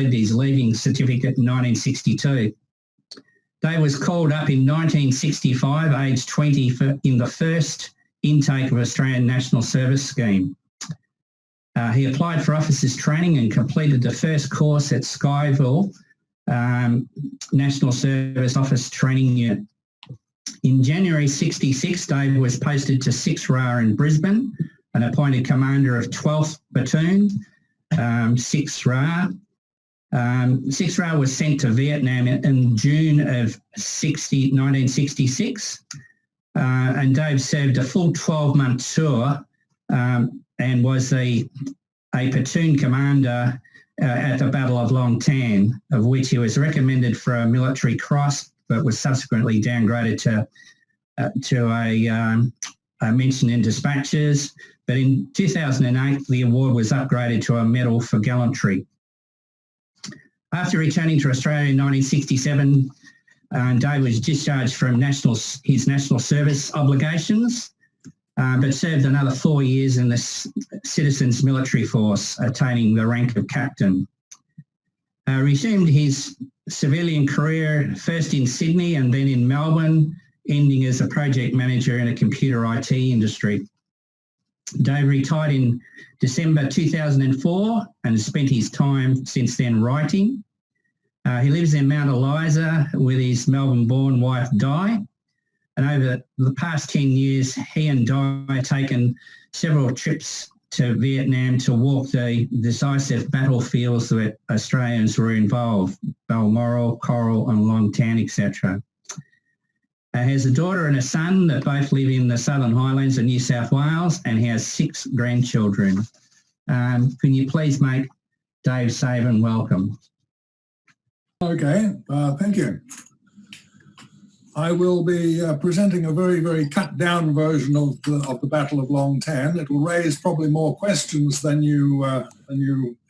completed his leaving certificate in 1962. Dave was called up in 1965, aged 20, in the first intake of Australian National Service Scheme. He applied for officers training and completed the first course at Skyville National Service Office Training Unit. In January 66, Dave was posted to 6 RA in Brisbane and appointed commander of 12th Platoon, 6 RA. 6 RA was sent to Vietnam in June of 1966, and Dave served a full 12-month tour and was a platoon commander at the Battle of Long Tan, of which he was recommended for a military cross, but was subsequently downgraded to a mention in dispatches. But in 2008, the award was upgraded to a medal for gallantry. After returning to Australia in 1967, Dave was discharged from his national service obligations, but served another 4 years in the Citizens Military Force, attaining the rank of captain. Resumed his civilian career first in Sydney and then in Melbourne, ending as a project manager in a computer IT industry. Dave retired in December 2004 and has spent his time since then writing. He lives in Mount Eliza with his Melbourne-born wife, Di. And over the past 10 years, he and Di have taken several trips to Vietnam to walk the decisive battlefields where Australians were involved, Balmoral, Coral and Long Tan, etc. He has a daughter and a son that both live in the Southern Highlands of New South Wales, and he has 6 grandchildren. Can you please make Dave Sabben welcome? Okay, thank you. I will be presenting a very, very cut-down version of the Battle of Long Tan. It will raise probably more questions than you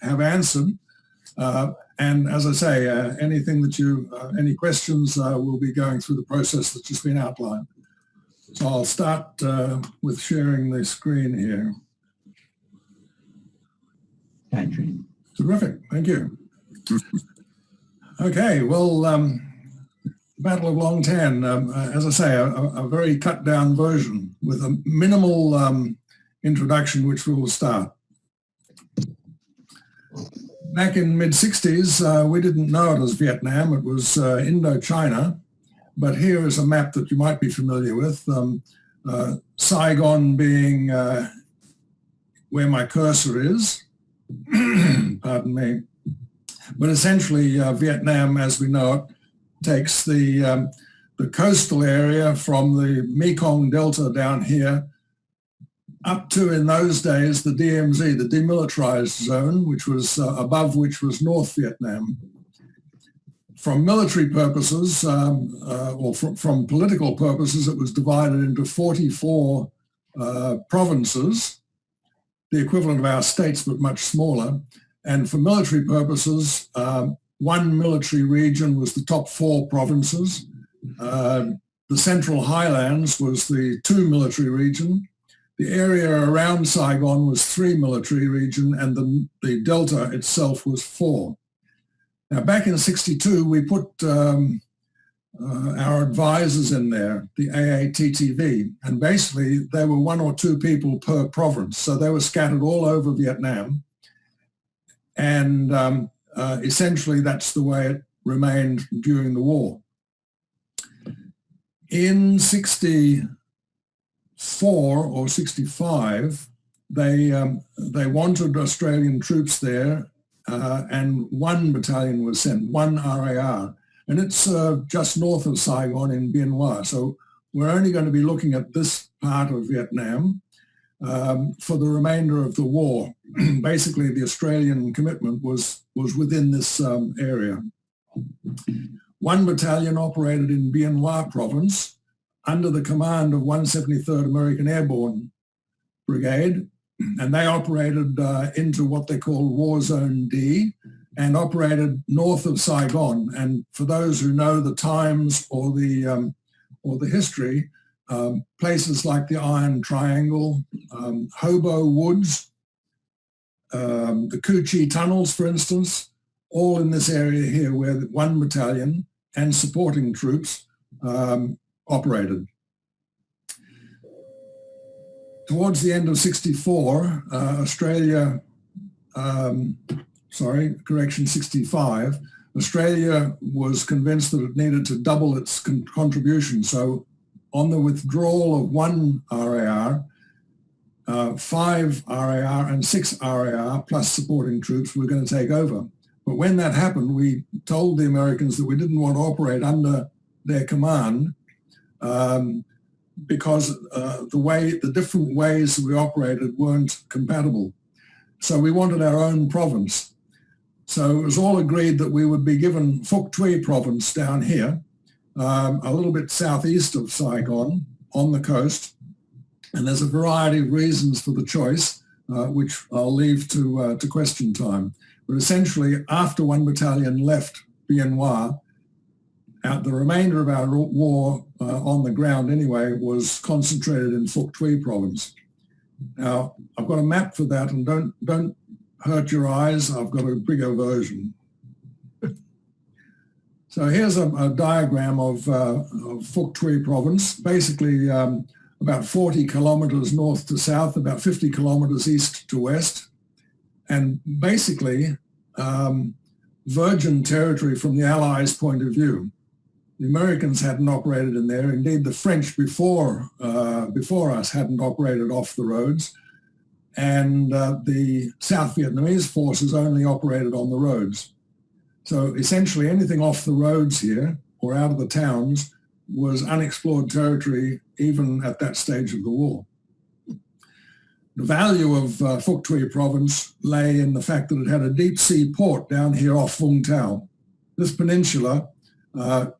have answered. And as I say, anything that any questions will be going through the process that's just been outlined. So I'll start with sharing the screen here. Terrific, thank you. Okay, well, Battle of Long Tan, as I say, a very cut-down version with a minimal introduction, which we will start. Back in mid-60s, we didn't know it as Vietnam, it was Indochina, but here is a map that you might be familiar with, Saigon being where my cursor is, pardon me, but essentially Vietnam, as we know it, takes the coastal area from the Mekong Delta down here up to, in those days, the DMZ, the demilitarized zone, which was above which was North Vietnam. From military purposes, or from political purposes, it was divided into 44 provinces, the equivalent of our states, but much smaller. And for military purposes, one military region was the top 4 provinces. The Central Highlands was the 2 military region. The area around Saigon was 3 military region, and the Delta itself was 4. Now, back in '62, we put our advisors in there, the AATTV, and basically there were 1 or 2 people per province. So they were scattered all over Vietnam. And essentially that's the way it remained during the war. In 64 or 65, they wanted Australian troops there, and 1 battalion was sent, 1 RAR, and it's just north of Saigon in Bien Hoa. So we're only going to be looking at this part of Vietnam for the remainder of the war. Basically, the Australian commitment was within this area. 1 battalion operated in Bien Hoa province under the command of 173rd American Airborne Brigade, and they operated into what they call War Zone D and operated north of Saigon. And for those who know the times or the history, places like the Iron Triangle, Hobo Woods, the Cu Chi tunnels, for instance, all in this area here where 1 battalion and supporting troops operated. Towards the end of 64, 65, Australia was convinced that it needed to double its contribution. So on the withdrawal of 1 RAR, 5 RAR and 6 RAR plus supporting troops were going to take over. But when that happened, we told the Americans that we didn't want to operate under their command because the different ways that we operated weren't compatible. So we wanted our own province. So it was all agreed that we would be given Phouc Tuy province down here, a little bit southeast of Saigon on the coast. And there's a variety of reasons for the choice, which I'll leave to question time. But essentially, after 1 battalion left Bien Hoa, the remainder of our war on the ground anyway was concentrated in Phouc Tuy province. Now, I've got a map for that, and don't hurt your eyes. I've got a bigger version. So here's a diagram of Phouc Tuy province, basically about 40 kilometers north to south, about 50 kilometers east to west, and basically virgin territory from the Allies' point of view. The Americans hadn't operated in there. Indeed, the French before us hadn't operated off the roads, and the South Vietnamese forces only operated on the roads. So essentially anything off the roads here or out of the towns was unexplored territory even at that stage of the war. The value of Phouc Tuy province lay in the fact that it had a deep sea port down here off Vung Tau. This peninsula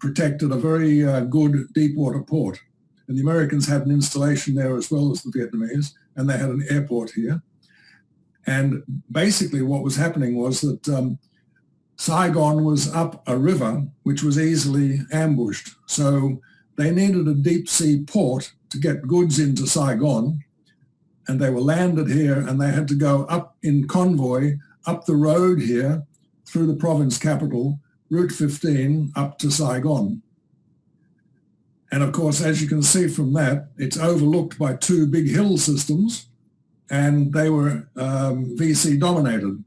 protected a very good deep water port. And the Americans had an installation there as well as the Vietnamese, and they had an airport here. And basically what was happening was that Saigon was up a river which was easily ambushed. So they needed a deep sea port to get goods into Saigon, and they were landed here, and they had to go up in convoy up the road here through the province capital, Route 15, up to Saigon. And of course, as you can see from that, it's overlooked by 2 big hill systems, and they were VC dominated.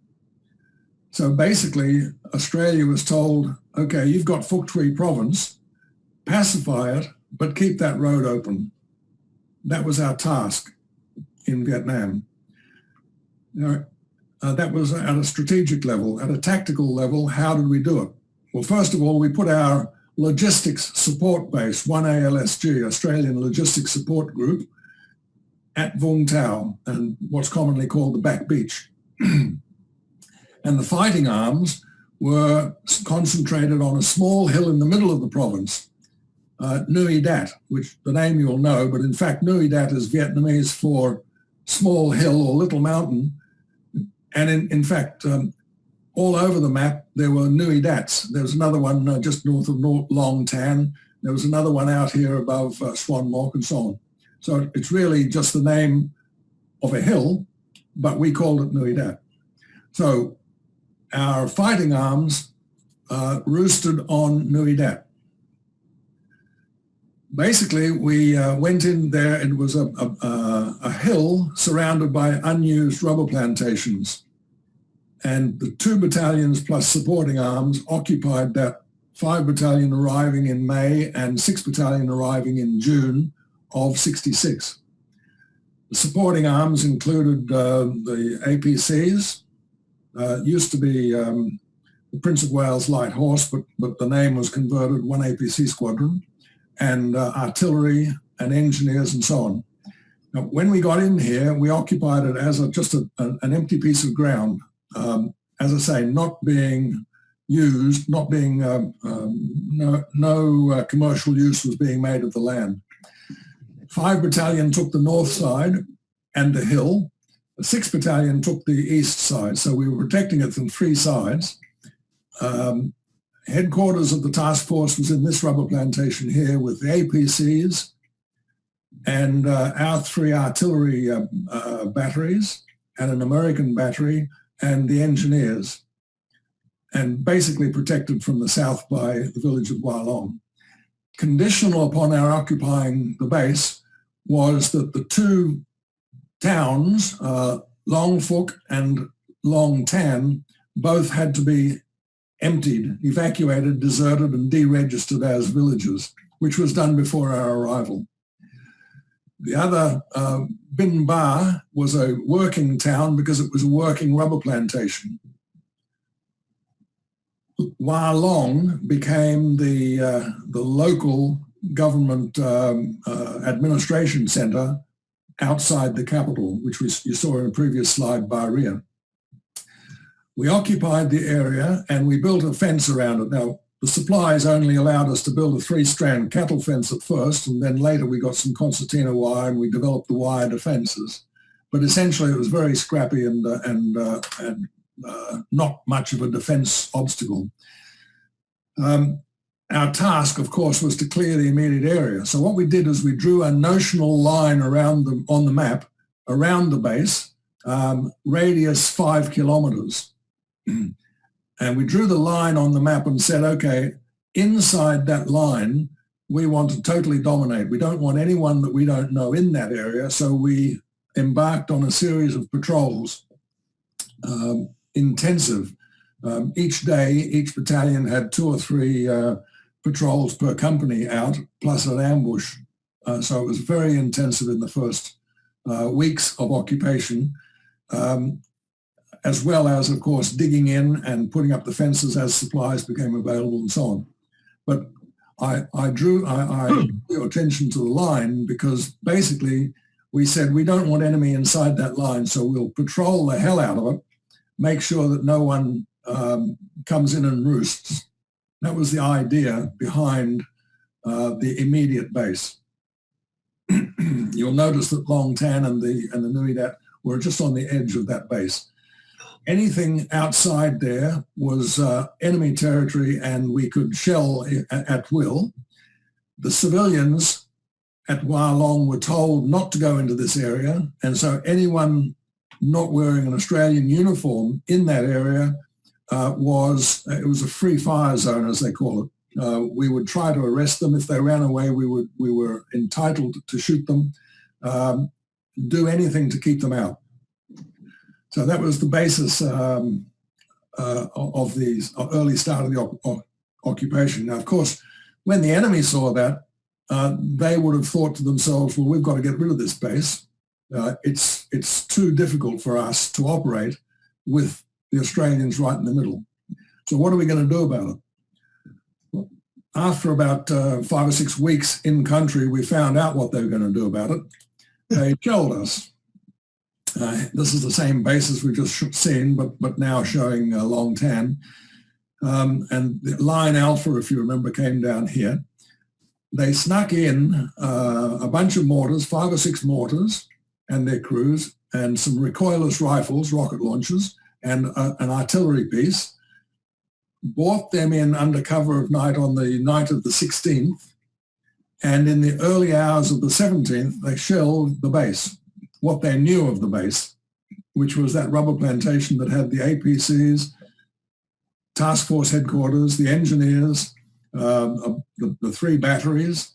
So basically, Australia was told, okay, you've got Phouc Tuy province, pacify it, but keep that road open. That was our task in Vietnam. Now, that was at a strategic level. At a tactical level, how did we do it? Well, first of all, we put our logistics support base, 1ALSG, Australian Logistics Support Group, at Vung Tau, and what's commonly called the Back Beach. And the fighting arms were concentrated on a small hill in the middle of the province, Nui Dat, which the name you'll know, but in fact Nui Dat is Vietnamese for small hill or little mountain. And in fact, all over the map, there were Nui Dats. There was another one just north of Long Tan. There was another one out here above Swan Mock and so on. So it's really just the name of a hill, but we called it Nui Dat. So our fighting arms roosted on Nui Dat. Basically, we went in there. It was a hill surrounded by unused rubber plantations. And the 2 battalions plus supporting arms occupied that, 5 battalion arriving in May and 6 battalion arriving in June of 66. The supporting arms included the APCs, used to be the Prince of Wales Light Horse, but the name was converted 1 APC Squadron, and artillery and engineers and so on. Now, when we got in here, we occupied it as just an empty piece of ground. As I say, not being used, not being, no commercial use was being made of the land. 5 battalion took the north side and the hill. The 6 battalion took the east side, so we were protecting it from 3 sides. Headquarters of the task force was in this rubber plantation here with the APCs and our 3 artillery batteries and an American battery and the engineers. and basically protected from the south by the village of Wa Long. Conditional upon our occupying the base was that the two towns, Long Phouc and Long Tan, both had to be emptied, evacuated, deserted, and deregistered as villages, which was done before our arrival. The other, Bin Ba, was a working town because it was a working rubber plantation. Wa Long became the local government administration centre outside the capital, which you saw in a previous slide by Ria. We occupied the area and we built a fence around it. Now, the supplies only allowed us to build a 3-strand cattle fence at first, and then later we got some concertina wire and we developed the wire defences. But essentially it was very scrappy and not much of a defence obstacle. Our task, of course, was to clear the immediate area. So what we did is we drew a notional line around on the map, around the base, radius 5 kilometres. And we drew the line on the map and said, okay, inside that line, we want to totally dominate. We don't want anyone that we don't know in that area. So we embarked on a series of patrols, intensive. Each day, each battalion had 2 or 3 patrols per company out, plus an ambush. So it was very intensive in the first weeks of occupation, as well as, of course, digging in and putting up the fences as supplies became available and so on. But I drew your attention to the line because basically we said we don't want enemy inside that line, so we'll patrol the hell out of it, make sure that no one comes in and roosts. That was the idea behind the immediate base. You'll notice that Long Tan and the Nui Dat were just on the edge of that base. Anything outside there was enemy territory and we could shell at will. The civilians at Wa Long were told not to go into this area, and so anyone not wearing an Australian uniform in that area it was a free fire zone, as they call it. We would try to arrest them. If they ran away, we were entitled to shoot them, do anything to keep them out. So that was the basis of the early start of the occupation. Now, of course, when the enemy saw that, they would have thought to themselves, well, we've got to get rid of this base. It's too difficult for us to operate with the Australians right in the middle. So what are we going to do about it? Well, after about 5 or 6 weeks in country, we found out what they were going to do about it. They killed us. This is the same basis we've just seen, but now showing Long Tan. And the line Alpha, if you remember, came down here. They snuck in a bunch of mortars, 5 or 6 mortars and their crews, and some recoilless rifles, rocket launchers, and an artillery piece, brought them in under cover of night on the night of the 16th, and in the early hours of the 17th, they shelled the base, what they knew of the base, which was that rubber plantation that had the APCs, task force headquarters, the engineers, the 3 batteries.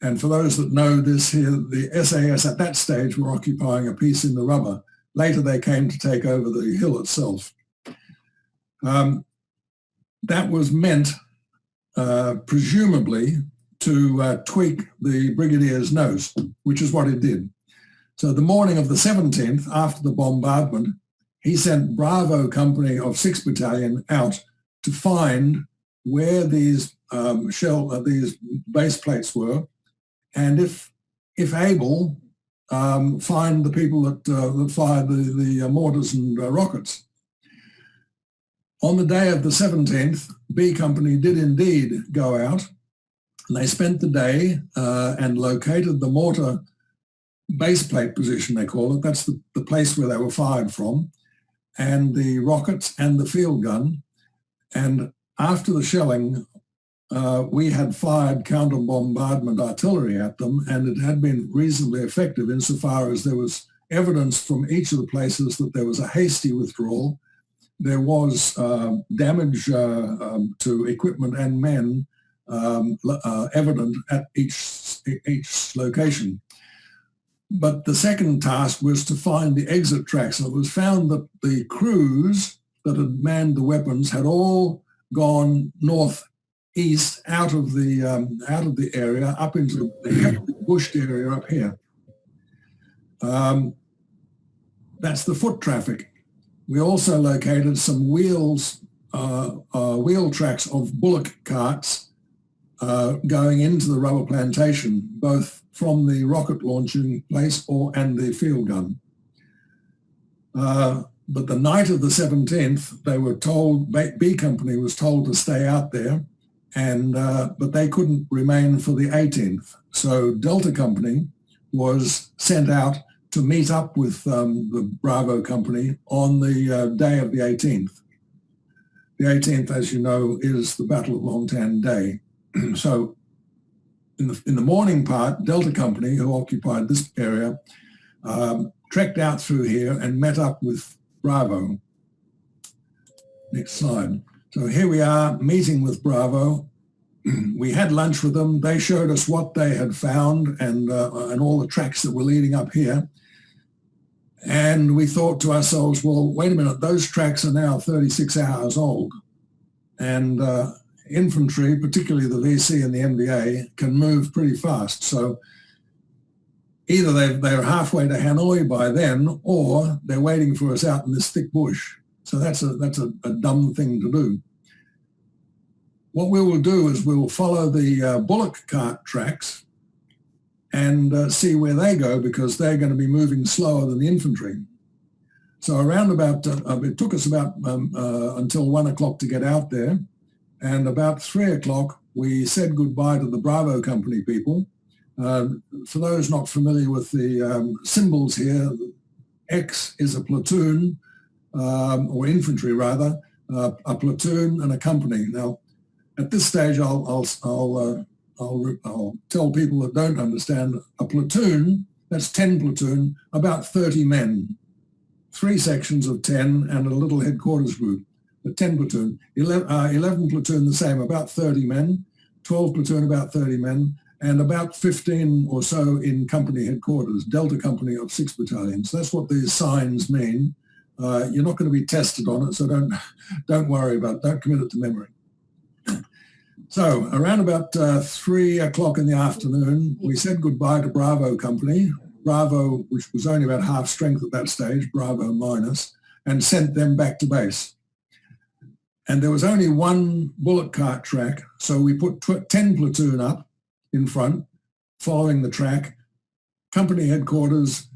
And for those that know this here, the SAS at that stage were occupying a piece in the rubber. Later they came to take over the hill itself. That was meant, presumably, to tweak the brigadier's nose, which is what it did. So the morning of the 17th, after the bombardment, he sent Bravo Company of 6th Battalion out to find where these these base plates were, and if able, find the people that fired the mortars and rockets. On the day of the 17th, B Company did indeed go out, and they spent the day and located the mortar base plate position, they call it. That's the place where they were fired from, and the rockets and the field gun. And after the shelling, we had fired counter-bombardment artillery at them, and it had been reasonably effective insofar as there was evidence from each of the places that there was a hasty withdrawal, there was damage to equipment and men evident at each location. But the second task was to find the exit tracks, and it was found that the crews that had manned the weapons had all gone northeast out of the area up into the heavily bushed area up here. That's the foot traffic. We also located some wheel tracks of bullock carts going into the rubber plantation, both from the rocket launching place and the field gun. But the night of the 17th, they were told, B Company was told to stay out there, but they couldn't remain for the 18th. So Delta Company was sent out to meet up with the Bravo Company on the day of the 18th. The 18th, as you know, is the Battle of Long Tan Day. So in the morning part, Delta Company, who occupied this area, trekked out through here and met up with Bravo. Next slide. So here we are meeting with Bravo. We had lunch with them. They showed us what they had found and all the tracks that were leading up here. And we thought to ourselves, well, wait a minute, those tracks are now 36 hours old. And infantry, particularly the VC and the NVA, can move pretty fast. So either they're halfway to Hanoi by then, or they're waiting for us out in this thick bush. So that's a dumb thing to do. What we will do is we will follow the bullock cart tracks and see where they go, because they're going to be moving slower than the infantry. So around about, it took us about until 1 o'clock to get out there. And about 3 o'clock, we said goodbye to the Bravo Company people. For those not familiar with the symbols here, X is a platoon, or infantry rather, a platoon and a company. Now, at this stage, I'll tell people that don't understand, a platoon, that's 10 platoon, about 30 men, 3 sections of 10 and a little headquarters group. But 10 platoon, 11 platoon the same, about 30 men, 12 platoon about 30 men, and about 15 or so in company headquarters, Delta Company of 6 battalions. That's what these signs mean. You're not going to be tested on it, so don't worry about it, don't commit it to memory. So around about 3 o'clock in the afternoon, we said goodbye to Bravo Company, Bravo, which was only about half strength at that stage, Bravo minus, and sent them back to base. And there was only one bullock cart track, so we put 10 platoon up in front, following the track, company headquarters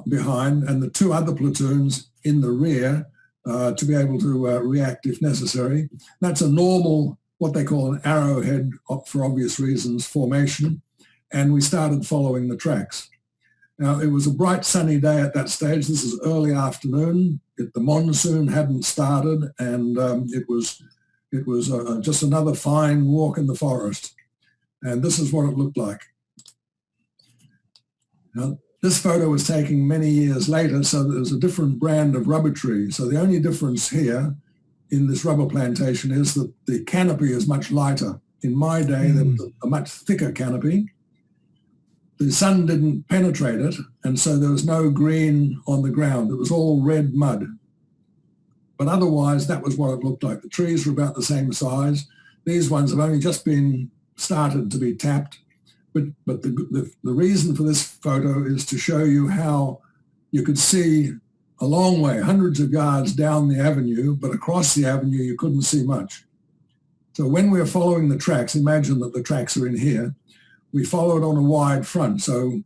behind, and the 2 other platoons in the rear to be able to react if necessary. That's a normal, what they call an arrowhead, for obvious reasons, formation, and we started following the tracks. Now, it was a bright sunny day at that stage. This is early afternoon. The monsoon hadn't started, and it was just another fine walk in the forest. And this is what it looked like. Now, this photo was taken many years later, so there's a different brand of rubber tree. So the only difference here in this rubber plantation is that the canopy is much lighter. In my day, there was a much thicker canopy. The sun didn't penetrate it, and so there was no green on the ground. It was all red mud. But otherwise, that was what it looked like. The trees were about the same size. These ones have only just been started to be tapped. But the reason for this photo is to show you how you could see a long way, hundreds of yards down the avenue, but across the avenue, you couldn't see much. So when we're following the tracks, imagine that the tracks are in here, we followed on a wide front. So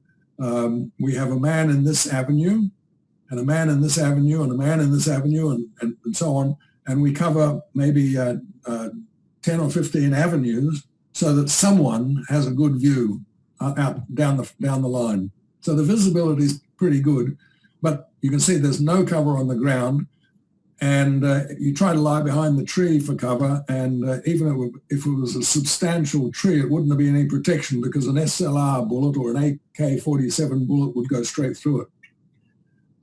we have a man in this avenue, and a man in this avenue, and a man in this avenue, and so on. And we cover maybe 10 or 15 avenues so that someone has a good view out down the line. So the visibility is pretty good, but you can see there's no cover on the ground, and you try to lie behind the tree for cover, and even if it was a substantial tree, it wouldn't be any protection, because an SLR bullet or an AK-47 bullet would go straight through it.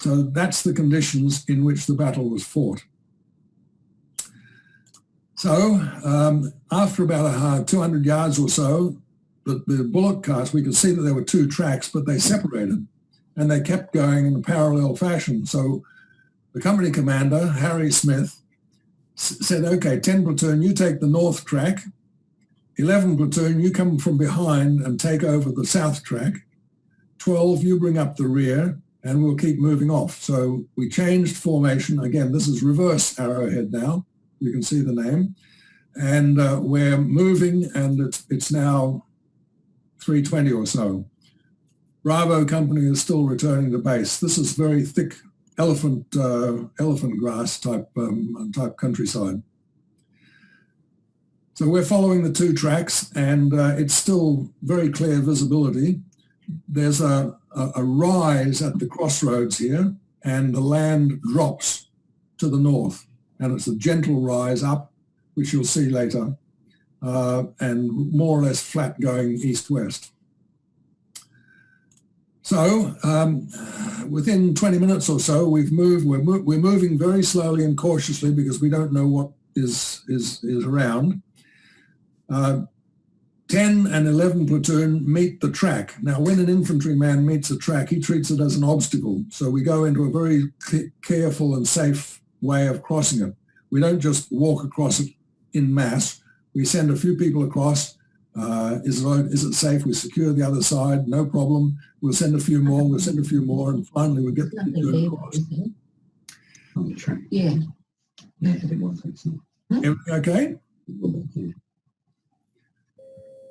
So that's the conditions in which the battle was fought. So after about 200 yards or so, the bullet carts, we could see that there were two tracks, but they separated and they kept going in a parallel fashion. So the company commander, Harry Smith, said, okay, 10 platoon, you take the north track, 11 platoon, you come from behind and take over the south track, 12, you bring up the rear, and we'll keep moving off. So we changed formation. Again, this is reverse arrowhead now. You can see the name. And we're moving, and it's now 3:20 or so. Bravo company is still returning to base. This is very thick elephant grass type countryside. So we're following the two tracks, and it's still very clear visibility. There's a rise at the crossroads here, and the land drops to the north, and it's a gentle rise up, which you'll see later, and more or less flat going east-west. So within 20 minutes or so, we've moved. We're moving very slowly and cautiously because we don't know what is around. 10 and 11 platoon meet the track. Now, when an infantryman meets a track, he treats it as an obstacle. So we go into a very careful and safe way of crossing it. We don't just walk across it in mass. We send a few people across. Is it safe? We secure the other side, no problem. We'll send a few more, and finally we get them across. On the track. Yeah. Everything okay?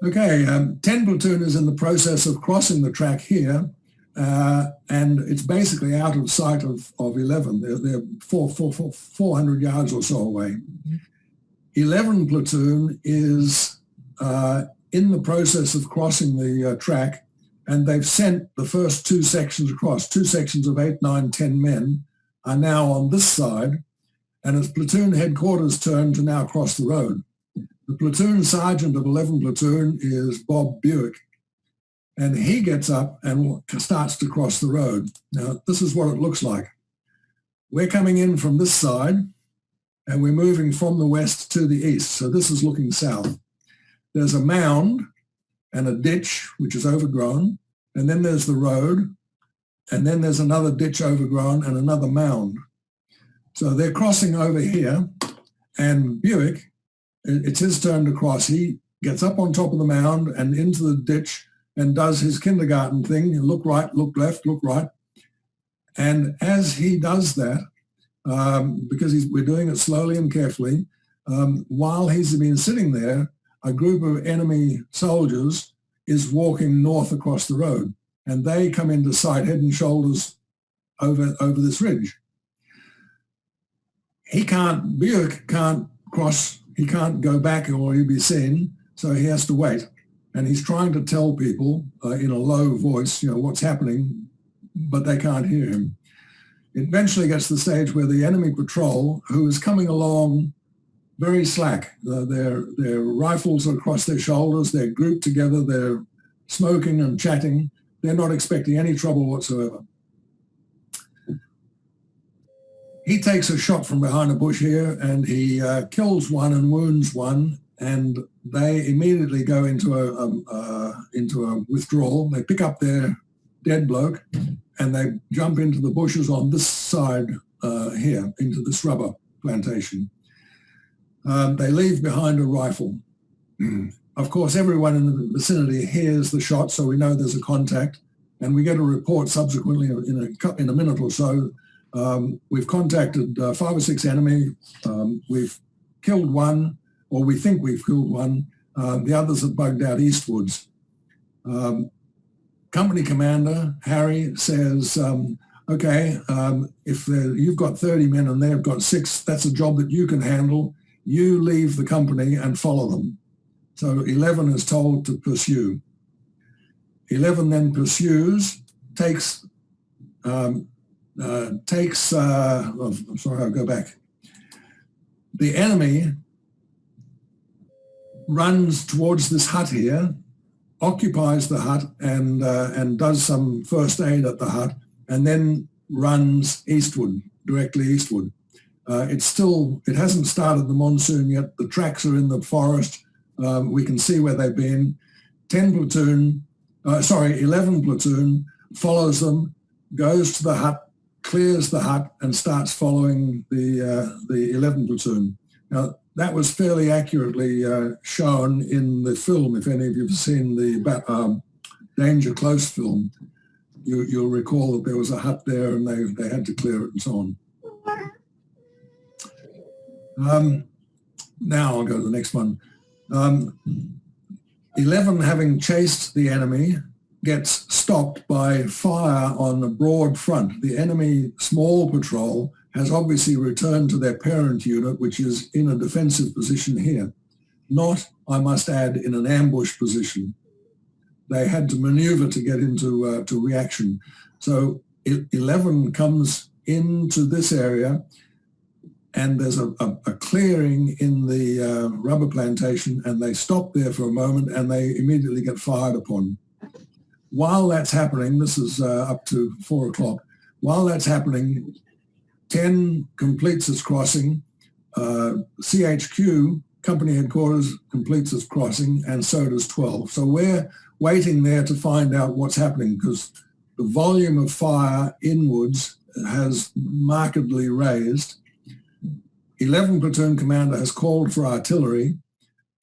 Okay, 10 platoon is in the process of crossing the track here, and it's basically out of sight of 11. They're 400 yards or so away. 11 platoon is in the process of crossing the track, and they've sent the first two sections across. Two sections of 8, 9, 10 men are now on this side, and it's platoon headquarters' turn to now cross the road. The platoon sergeant of 11 platoon is Bob Buick, and he gets up and starts to cross the road. Now, this is what it looks like. We're coming in from this side, and we're moving from the west to the east. So this is looking south. There's a mound and a ditch, which is overgrown, and then there's the road, and then there's another ditch overgrown and another mound. So they're crossing over here, and Buick, it's his turn to cross. He gets up on top of the mound and into the ditch and does his kindergarten thing. Look right, look left, look right. And as he does that, because we're doing it slowly and carefully, while he's been sitting there, a group of enemy soldiers is walking north across the road, and they come into sight head and shoulders over this ridge. Buick can't cross. He can't go back or he'll be seen, so he has to wait. And he's trying to tell people in a low voice, what's happening, but they can't hear him. It eventually gets to the stage where the enemy patrol, who is coming along very slack, their rifles are across their shoulders, they're grouped together, they're smoking and chatting. They're not expecting any trouble whatsoever. He takes a shot from behind a bush here, and he kills one and wounds one, and they immediately go into a withdrawal. They pick up their dead bloke, and they jump into the bushes on this side here, into this rubber plantation. They leave behind a rifle. Of course, everyone in the vicinity hears the shot, so we know there's a contact, and we get a report subsequently in a minute or so. We've contacted 5 or 6 enemy. We've killed one, or we think we've killed one. The others have bugged out eastwards. Company commander, Harry, says, okay, if you've got 30 men and they've got 6, that's a job that you can handle. You leave the company and follow them. So 11 is told to pursue. 11 then pursues, I'll go back. The enemy runs towards this hut here, occupies the hut and does some first aid at the hut, and then runs eastward, directly eastward. It hasn't started the monsoon yet. The tracks are in the forest. We can see where they've been. 11 platoon follows them, goes to the hut, clears the hut, and starts following the 11 platoon. Now, that was fairly accurately shown in the film. If any of you have seen the Danger Close film, you'll recall that there was a hut there and they had to clear it and so on. Now I'll go to the next one. 11, having chased the enemy, gets stopped by fire on a broad front. The enemy small patrol has obviously returned to their parent unit, which is in a defensive position here. Not, I must add, in an ambush position. They had to maneuver to get into to reaction. So 11 comes into this area, and there's a clearing in the rubber plantation, and they stop there for a moment and they immediately get fired upon. While that's happening, this is up to 4 o'clock, while that's happening, 10 completes its crossing, CHQ, company headquarters, completes its crossing, and so does 12. So we're waiting there to find out what's happening, because the volume of fire inwards has markedly raised. 11 Platoon Commander has called for artillery,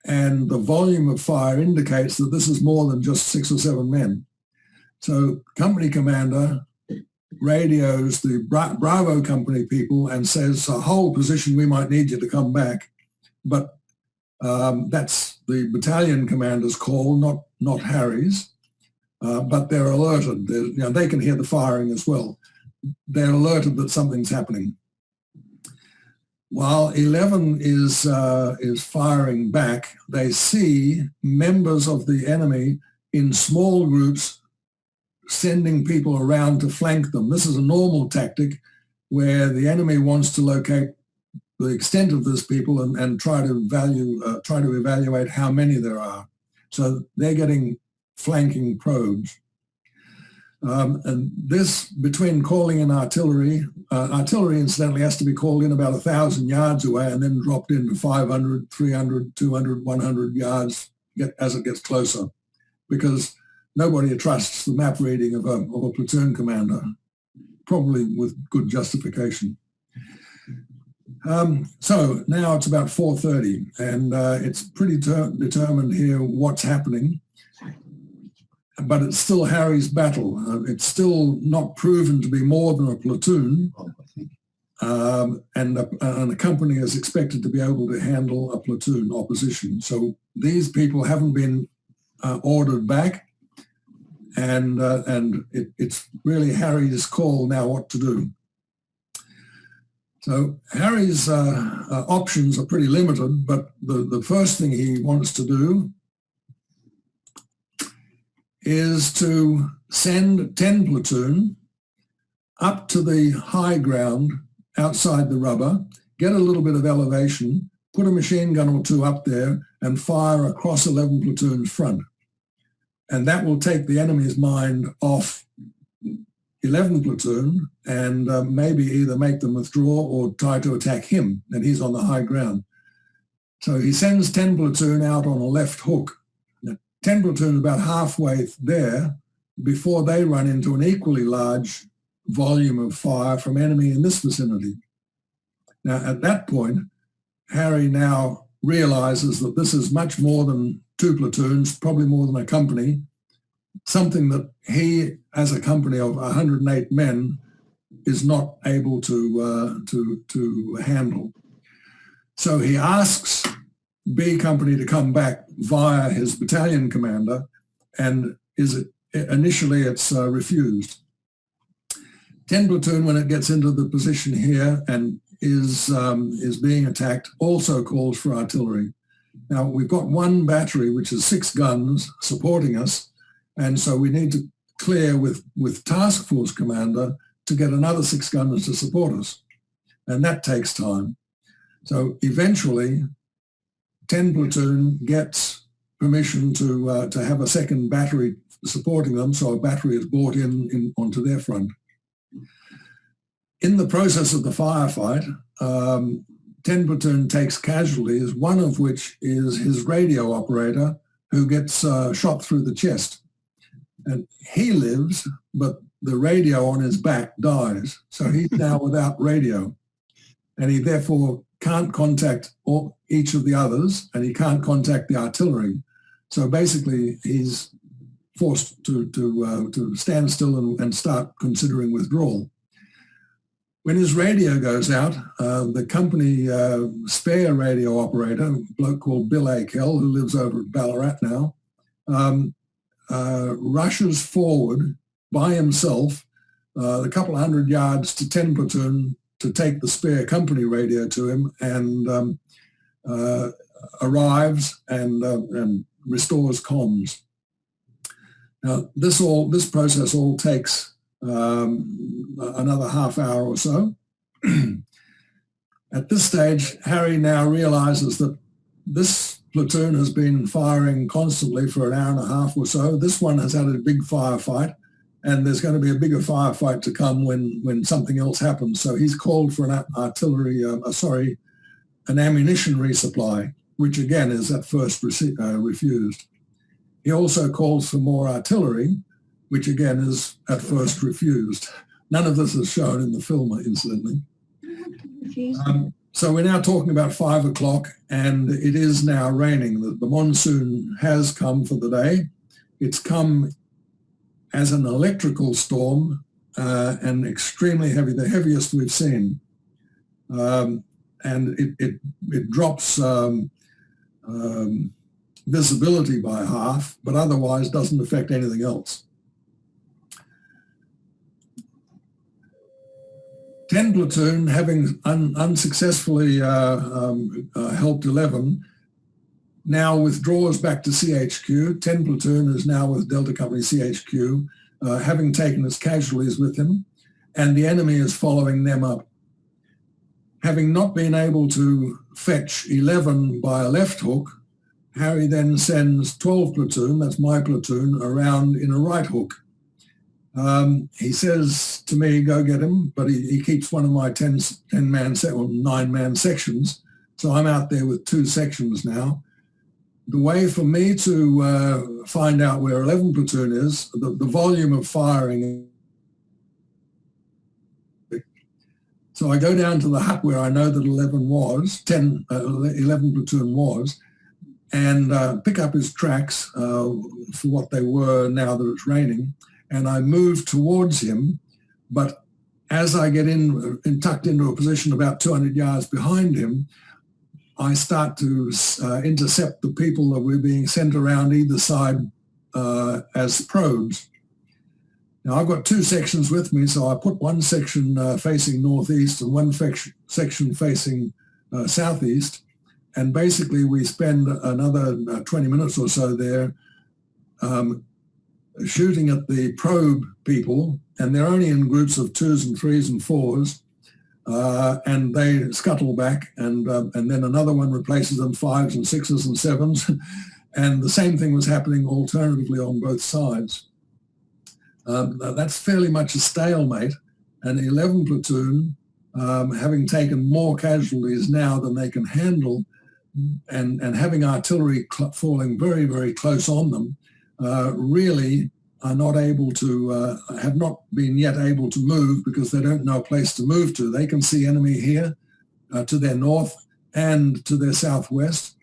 and the volume of fire indicates that this is more than just 6 or 7 men. So Company Commander radios the Bravo Company people and says, hold position, we might need you to come back. But that's the battalion commander's call, not Harry's. But they're alerted. They can hear the firing as well. They're alerted that something's happening. While 11 is firing back, they see members of the enemy in small groups sending people around to flank them. This is a normal tactic where the enemy wants to locate the extent of these people and try to evaluate how many there are. So they're getting flanking probes. And this, between calling in artillery incidentally has to be called in about 1,000 yards away and then dropped into 500, 300, 200, 100 yards as it gets closer, because nobody trusts the map reading of a platoon commander, probably with good justification. So now it's about 4:30, and it's pretty determined here what's happening. But it's still Harry's battle. It's still not proven to be more than a platoon, and a company is expected to be able to handle a platoon opposition. So these people haven't been ordered back, and it's really Harry's call now what to do. So Harry's options are pretty limited, but the first thing he wants to do is to send 10 platoon up to the high ground outside the rubber, get a little bit of elevation, put a machine gun or two up there and fire across 11 platoon's front. And that will take the enemy's mind off 11 platoon and maybe either make them withdraw or try to attack him, and he's on the high ground. So he sends 10 platoon out on a left hook. 10 platoon about halfway there before they run into an equally large volume of fire from enemy in this vicinity. Now, at that point, Harry now realizes that this is much more than 2 platoons, probably more than a company, something that he, as a company of 108 men, is not able to handle. So he asks B Company to come back via his battalion commander, and initially it's refused. 10 platoon, when it gets into the position here and is being attacked, also calls for artillery. Now we've got one battery which is 6 guns supporting us, and so we need to clear with task force commander to get another 6 gunners to support us, and that takes time. So eventually 10 platoon gets permission to have a second battery supporting them, so a battery is brought in onto their front. In the process of the firefight, 10 Platoon takes casualties, one of which is his radio operator, who gets shot through the chest. And he lives, but the radio on his back dies. So he's now without radio. And he therefore can't contact each of the others, and he can't contact the artillery. So basically, he's forced to stand still and start considering withdrawal. When his radio goes out, the company spare radio operator, a bloke called Bill Akell, who lives over at Ballarat now, rushes forward by himself a couple of 100 yards to 10 Platoon to take the spare company radio to him, and arrives and restores comms. Now, this process all takes another half hour or so. At this stage, Harry now realizes that this platoon has been firing constantly for an hour and a half or so. This one has had a big firefight, and there's going to be a bigger firefight to come when something else happens. So he's called for an ammunition resupply, which again is at first refused. He also calls for more artillery, which again is at first refused. None of this is shown in the film, incidentally. So we're now talking about 5 o'clock, and it is now raining. The monsoon has come for the day. It's come as an electrical storm and extremely heavy, the heaviest we've seen. And it drops visibility by half, but otherwise doesn't affect anything else. 10 Platoon, having unsuccessfully helped 11, now withdraws back to CHQ. 10 Platoon is now with Delta Company CHQ, having taken its casualties with him, and the enemy is following them up. Having not been able to fetch 11 by a left hook, Harry then sends 12 Platoon, that's my platoon, around in a right hook. He says to me, go get him, but he keeps one of my 9-man sections. So I'm out there with 2 sections now. The way for me to find out where 11 Platoon is, the volume of firing. So I go down to the hut where I know that 11 Platoon was, and pick up his tracks for what they were now that it's raining. And I move towards him, but as I get tucked into a position about 200 yards behind him, I start to intercept the people that were being sent around either side as probes. Now, I've got 2 sections with me, so I put one section facing northeast and one section facing southeast, and basically we spend another 20 minutes or so there shooting at the probe people, and they're only in groups of 2s and 3s and 4s, and they scuttle back, and then another one replaces them, 5s and 6s and 7s, and the same thing was happening alternatively on both sides. That's fairly much a stalemate, and 11 Platoon, having taken more casualties now than they can handle, and having artillery falling very, very close on them, really are not able to, have not been yet able to move because they don't know a place to move to. They can see enemy here to their north and to their southwest.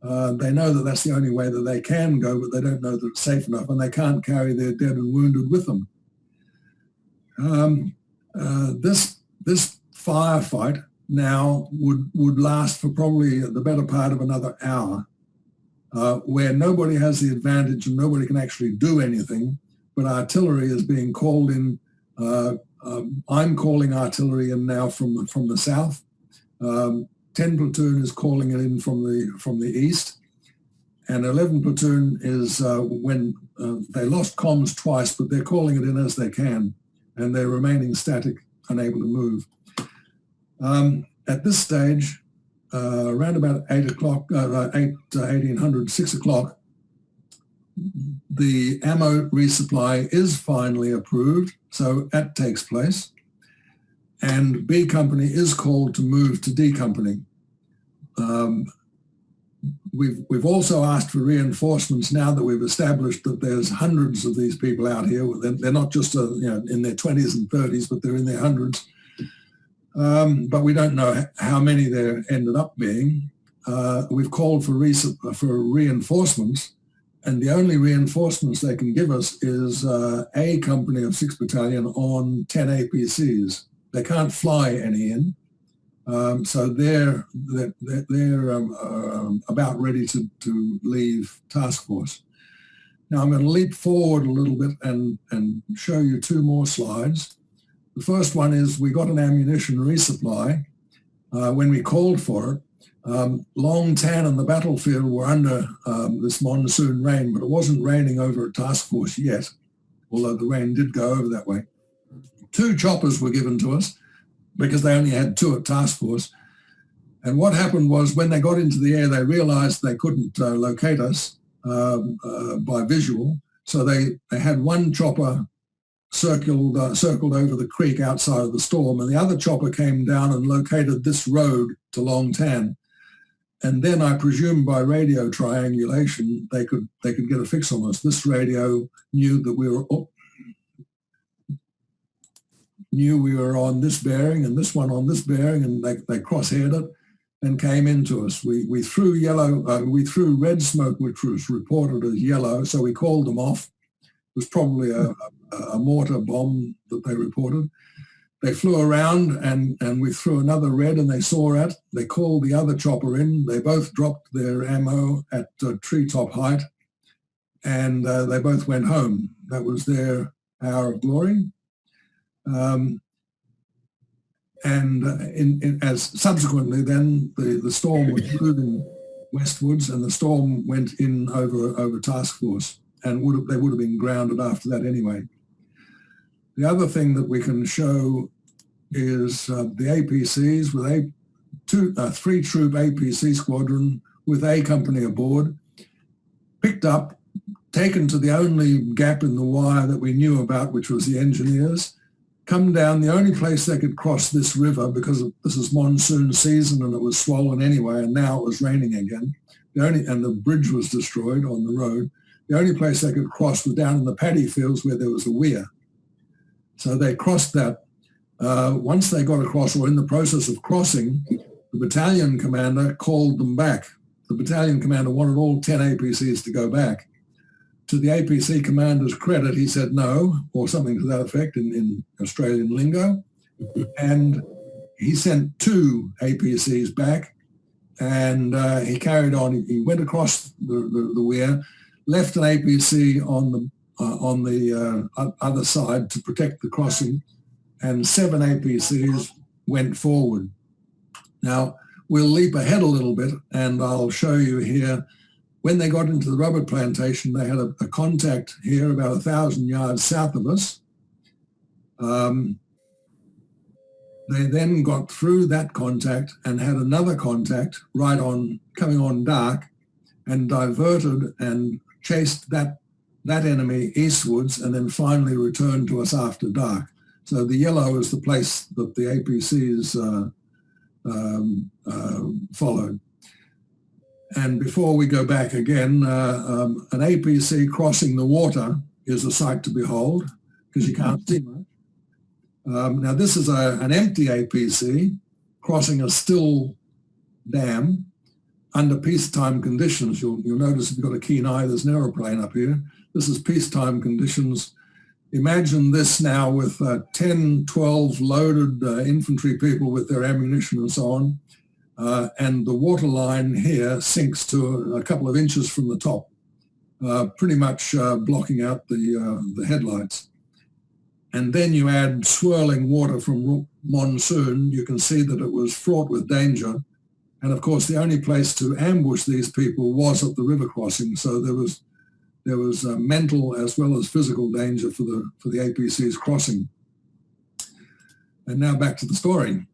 They know that that's the only way that they can go, but they don't know that it's safe enough, and they can't carry their dead and wounded with them. This firefight now would last for probably the better part of another hour, where nobody has the advantage and nobody can actually do anything, but artillery is being called in. I'm calling artillery in now from the south. 10 Platoon is calling it in from the east, and 11 Platoon is when they lost comms twice, but they're calling it in as they can, and they're remaining static, unable to move. At this stage, around about 8 o'clock, 1800, 6 o'clock, the ammo resupply is finally approved, so that takes place. and B Company is called to move to D Company. We've also asked for reinforcements now that we've established that there's hundreds of these people out here. They're not just in their 20s and 30s, but they're in their hundreds. But we don't know how many there ended up being. We've called for reinforcements, and the only reinforcements they can give us is A Company of 6th Battalion on 10 APCs. They can't fly any in. So they're about ready to leave task force. Now I'm going to leap forward a little bit and show you two more slides. The first one is we got an ammunition resupply when we called for it. Long Tan and the battlefield were under this monsoon rain, but it wasn't raining over at task force yet, although the rain did go over that way. 2 choppers were given to us, because they only had 2 at task force. And what happened was when they got into the air, they realized they couldn't locate us by visual. So they had 1 chopper circled over the creek outside of the storm, and the other chopper came down and located this road to Long Tan. And then I presume by radio triangulation, they could get a fix on us. This radio knew that we were on this bearing and this one on this bearing, and they cross-haired it and came into us. We threw red smoke, which was reported as yellow, so we called them off. It was probably a mortar bomb that they reported. They flew around and we threw another red and they saw it. They called the other chopper in. They both dropped their ammo at treetop height, and they both went home. That was their hour of glory. As subsequently then the storm was moving westwards, and the storm went in over task force, and they would have been grounded after that anyway. The other thing that we can show is the APCs with a 3-troop APC squadron with A Company aboard, picked up, taken to the only gap in the wire that we knew about, which was the engineers, come down. The only place they could cross this river, because this is monsoon season and it was swollen anyway, and now it was raining again, and the bridge was destroyed on the road. The only place they could cross was down in the paddy fields where there was a weir. So they crossed that. Once they got across, or in the process of crossing, the battalion commander called them back. The battalion commander wanted all 10 APCs to go back. To the APC commander's credit, he said no, or something to that effect in Australian lingo. And he sent 2 APCs back, and he carried on. He went across the weir, left an APC on the other side to protect the crossing, and 7 APCs went forward. Now, we'll leap ahead a little bit, and I'll show you here. When they got into the rubber plantation, they had a contact here about 1,000 yards south of us. They then got through that contact and had another contact right on, coming on dark, and diverted and chased that enemy eastwards, and then finally returned to us after dark. So the yellow is the place that the APCs followed. And before we go back again, an APC crossing the water is a sight to behold, because you can't see much. Now this is an empty APC crossing a still dam under peacetime conditions. You'll notice if you've got a keen eye, there's an aeroplane up here. This is peacetime conditions. Imagine this now with 10, 12 loaded infantry people with their ammunition and so on. And the water line here sinks to a couple of inches from the top, pretty much blocking out the headlights. And then you add swirling water from monsoon. You can see that it was fraught with danger. And of course, the only place to ambush these people was at the river crossing. So there was mental as well as physical danger for the APC's crossing. And now back to the story.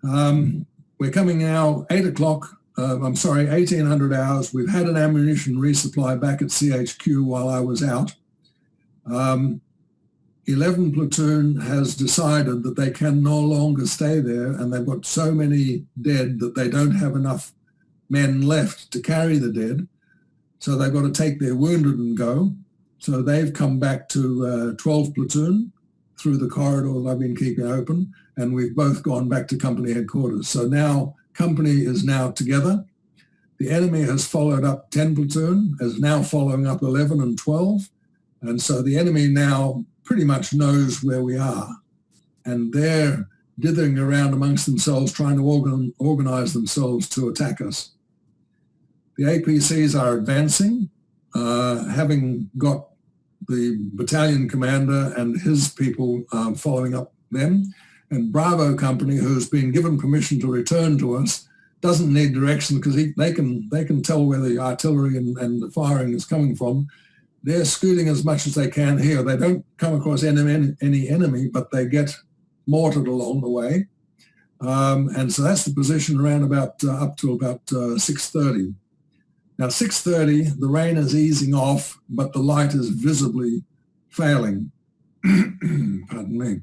We're coming now 1800 hours. We've had an ammunition resupply back at CHQ while I was out. 11 Platoon has decided that they can no longer stay there, and they've got so many dead that they don't have enough men left to carry the dead. So they've got to take their wounded and go. So they've come back to 12 Platoon through the corridor that I've been keeping open, and we've both gone back to company headquarters. So now company is now together. The enemy has followed up 10 Platoon, is now following up 11 and 12. And so the enemy now pretty much knows where we are. And they're dithering around amongst themselves, trying to organize themselves to attack us. The APCs are advancing, having got the battalion commander and his people following up them. And Bravo Company, who's been given permission to return to us, doesn't need direction because they can tell where the artillery and the firing is coming from. They're scooting as much as they can here. They don't come across any enemy, but they get mortared along the way. And so that's the position around about up to about 6:30. Now 6:30, the rain is easing off, but the light is visibly failing. Pardon me.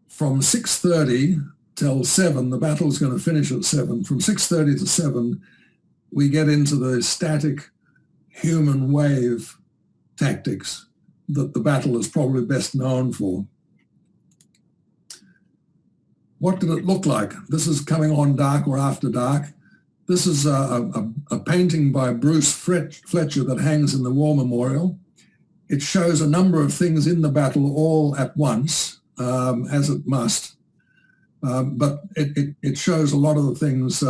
From 6:30 till 7, the battle's going to finish at 7. From 6:30 to 7, we get into the static human wave tactics that the battle is probably best known for. What did it look like? This is coming on dark or after dark. This is a painting by Bruce Fletcher that hangs in the War Memorial. It shows a number of things in the battle all at once, as it must. But it shows a lot of the things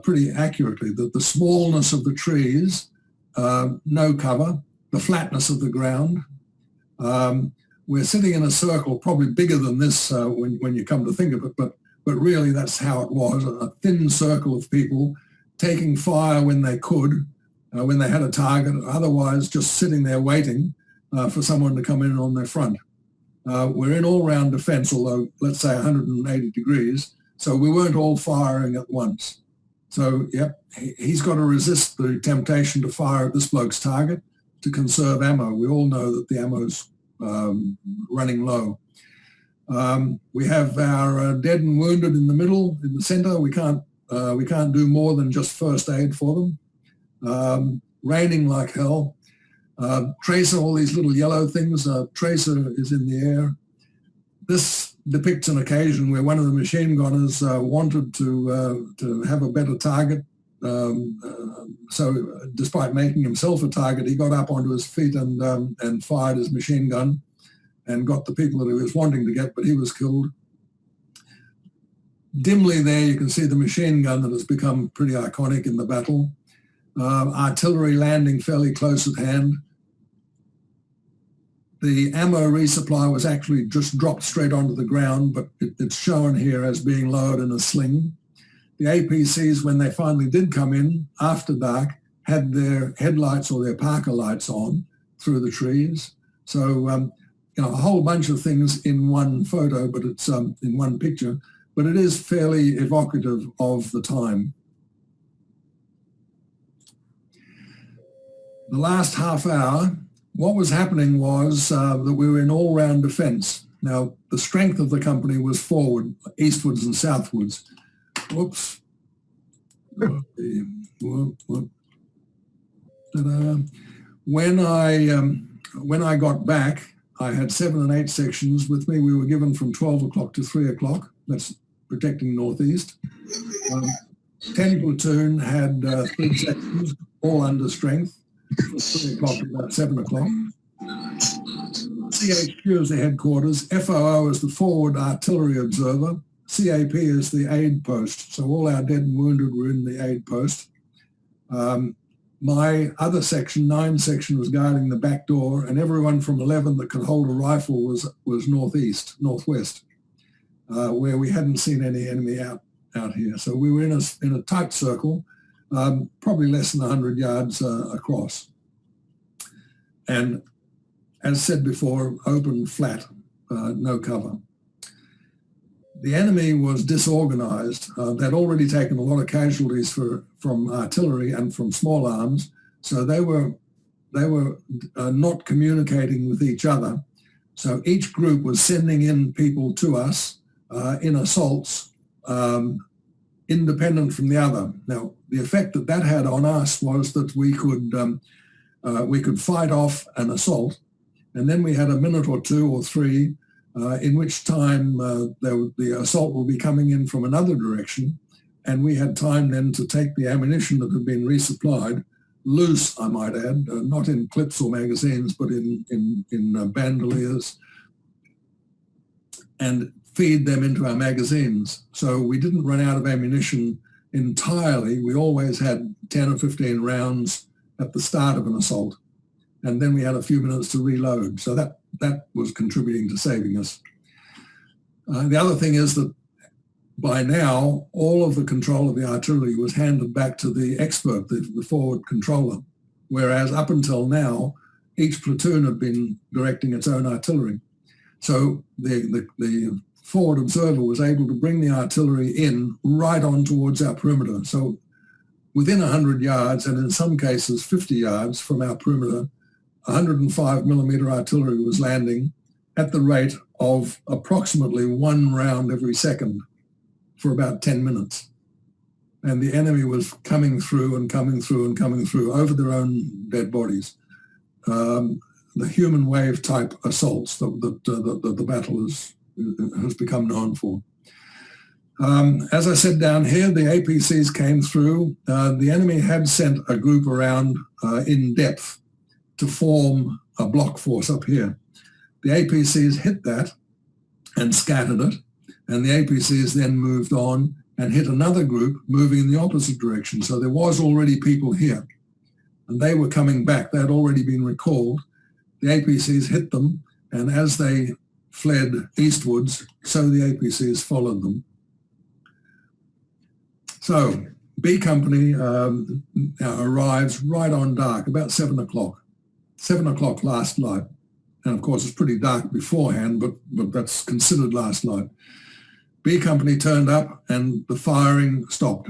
pretty accurately. The smallness of the trees, no cover, the flatness of the ground. We're sitting in a circle probably bigger than this when you come to think of it, but really that's how it was, a thin circle of people taking fire when they could, when they had a target, otherwise just sitting there waiting for someone to come in on their front. We're in all-round defence, although let's say 180 degrees, so we weren't all firing at once. So, yep, he's got to resist the temptation to fire at this bloke's target to conserve ammo. We all know that the ammo's running low. We have our dead and wounded in the middle, in the centre. We can't do more than just first aid for them. Raining like hell. Tracer, all these little yellow things, tracer is in the air. This depicts an occasion where one of the machine gunners wanted to have a better target. So despite making himself a target, he got up onto his feet and fired his machine gun and got the people that he was wanting to get, but he was killed. Dimly there you can see the machine gun that has become pretty iconic in the battle. Artillery landing fairly close at hand. The ammo resupply was actually just dropped straight onto the ground, but it's shown here as being lowered in a sling. The APCs, when they finally did come in after dark, had their headlights or their Parker lights on through the trees. So, a whole bunch of things in one photo, but it's in one picture, but it is fairly evocative of the time. The last half hour, what was happening was that we were in all-round defence. Now, the strength of the company was forward, eastwards and southwards. Whoops. When I got back, I had 7 and 8 sections with me. We were given from 12 o'clock to 3 o'clock. That's protecting northeast. 10 platoon had 3 sections, all under strength. 3 o'clock to about 7 o'clock. CHQ is the headquarters. FOO is the forward artillery observer. CAP is the aid post. So all our dead and wounded were in the aid post. My other section, 9 section, was guarding the back door, and everyone from 11 that could hold a rifle was northwest, where we hadn't seen any enemy out here. So we were in a tight circle, probably less than 100 yards across. And as said before, open, flat, no cover. The enemy was disorganized. They'd already taken a lot of casualties from artillery and from small arms, so they were not communicating with each other. So each group was sending in people to us in assaults independent from the other. Now, the effect that that had on us was that we could fight off an assault, and then we had a minute or two or three in which time the assault will be coming in from another direction, and we had time then to take the ammunition that had been resupplied, loose, I might add, not in clips or magazines, but in bandoliers, and feed them into our magazines. So we didn't run out of ammunition entirely. We always had 10 or 15 rounds at the start of an assault, and then we had a few minutes to reload. So that was contributing to saving us. The other thing is that by now, all of the control of the artillery was handed back to the expert, the forward controller, whereas up until now, each platoon had been directing its own artillery. So the forward observer was able to bring the artillery in right on towards our perimeter. So within 100 yards, and in some cases 50 yards from our perimeter, 105 millimeter artillery was landing at the rate of approximately 1 round every second for about 10 minutes. And the enemy was coming through and coming through and coming through over their own dead bodies. The human wave type assaults that the battle has become known for. As I said down here, the APCs came through. The enemy had sent a group around in depth to form a block force up here. The APCs hit that and scattered it, and the APCs then moved on and hit another group moving in the opposite direction. So there was already people here, and they were coming back. They had already been recalled. The APCs hit them, and as they fled eastwards, so the APCs followed them. So B Company arrives right on dark, about 7 o'clock. 7 o'clock last light. And of course, it's pretty dark beforehand, but that's considered last light. B Company turned up and the firing stopped.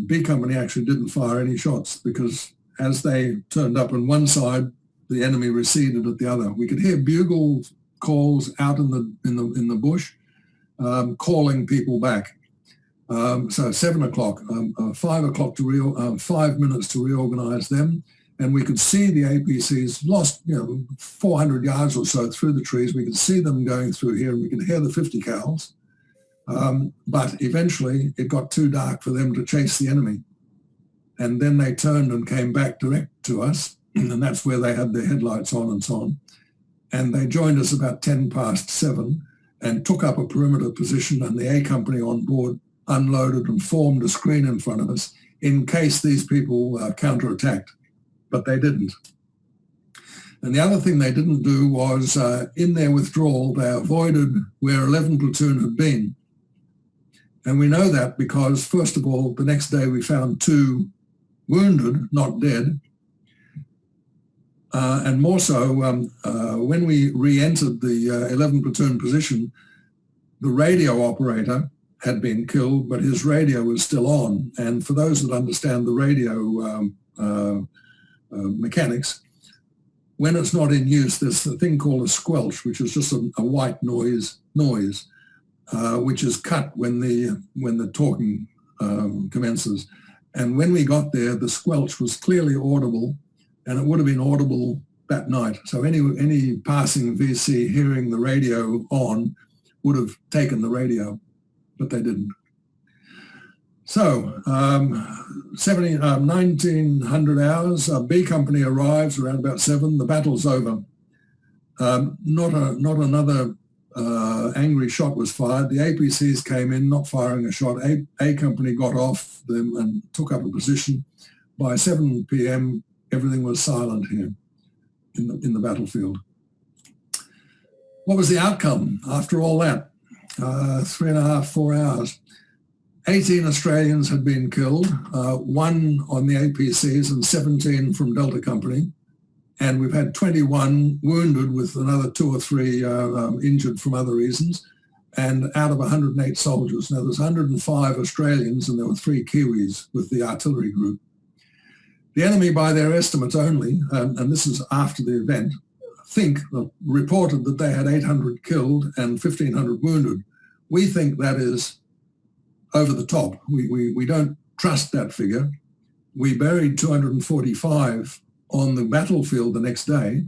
B Company actually didn't fire any shots because as they turned up on one side, the enemy receded at the other. We could hear bugle calls out in the bush, calling people back. So 7 o'clock, 5 o'clock 5 minutes to reorganize them. And we could see the APCs lost, 400 yards or so through the trees. We could see them going through here, and we could hear the 50 cals. But eventually it got too dark for them to chase the enemy. And then they turned and came back direct to us. And that's where they had their headlights on and so on. And they joined us about 10 past 7 and took up a perimeter position, and the A Company on board unloaded and formed a screen in front of us in case these people counterattacked. But they didn't. And the other thing they didn't do was, in their withdrawal, they avoided where 11 Platoon had been. And we know that because, first of all, the next day we found 2 wounded, not dead. And more so, when we re-entered the 11 Platoon position, the radio operator had been killed, but his radio was still on. And for those that understand the radio mechanics, when it's not in use, there's a thing called a squelch, which is just a white noise, which is cut when the talking commences. And when we got there, the squelch was clearly audible, and it would have been audible that night. So any passing VC hearing the radio on would have taken the radio, but they didn't. So 1900 hours, B Company arrives around about 7, the battle's over. Not another angry shot was fired. The APCs came in, not firing a shot. A Company got off them and took up a position. By 7 p.m., everything was silent here in the battlefield. What was the outcome after all that? 3.5, 4 hours. 18 Australians had been killed, 1 on the APCs and 17 from Delta Company. And we've had 21 wounded with another 2 or 3 injured from other reasons, and out of 108 soldiers. Now there's 105 Australians and there were 3 Kiwis with the artillery group. The enemy, by their estimates only, and this is after the event, reported that they had 800 killed and 1,500 wounded. We think that is over the top. We don't trust that figure. We buried 245 on the battlefield the next day,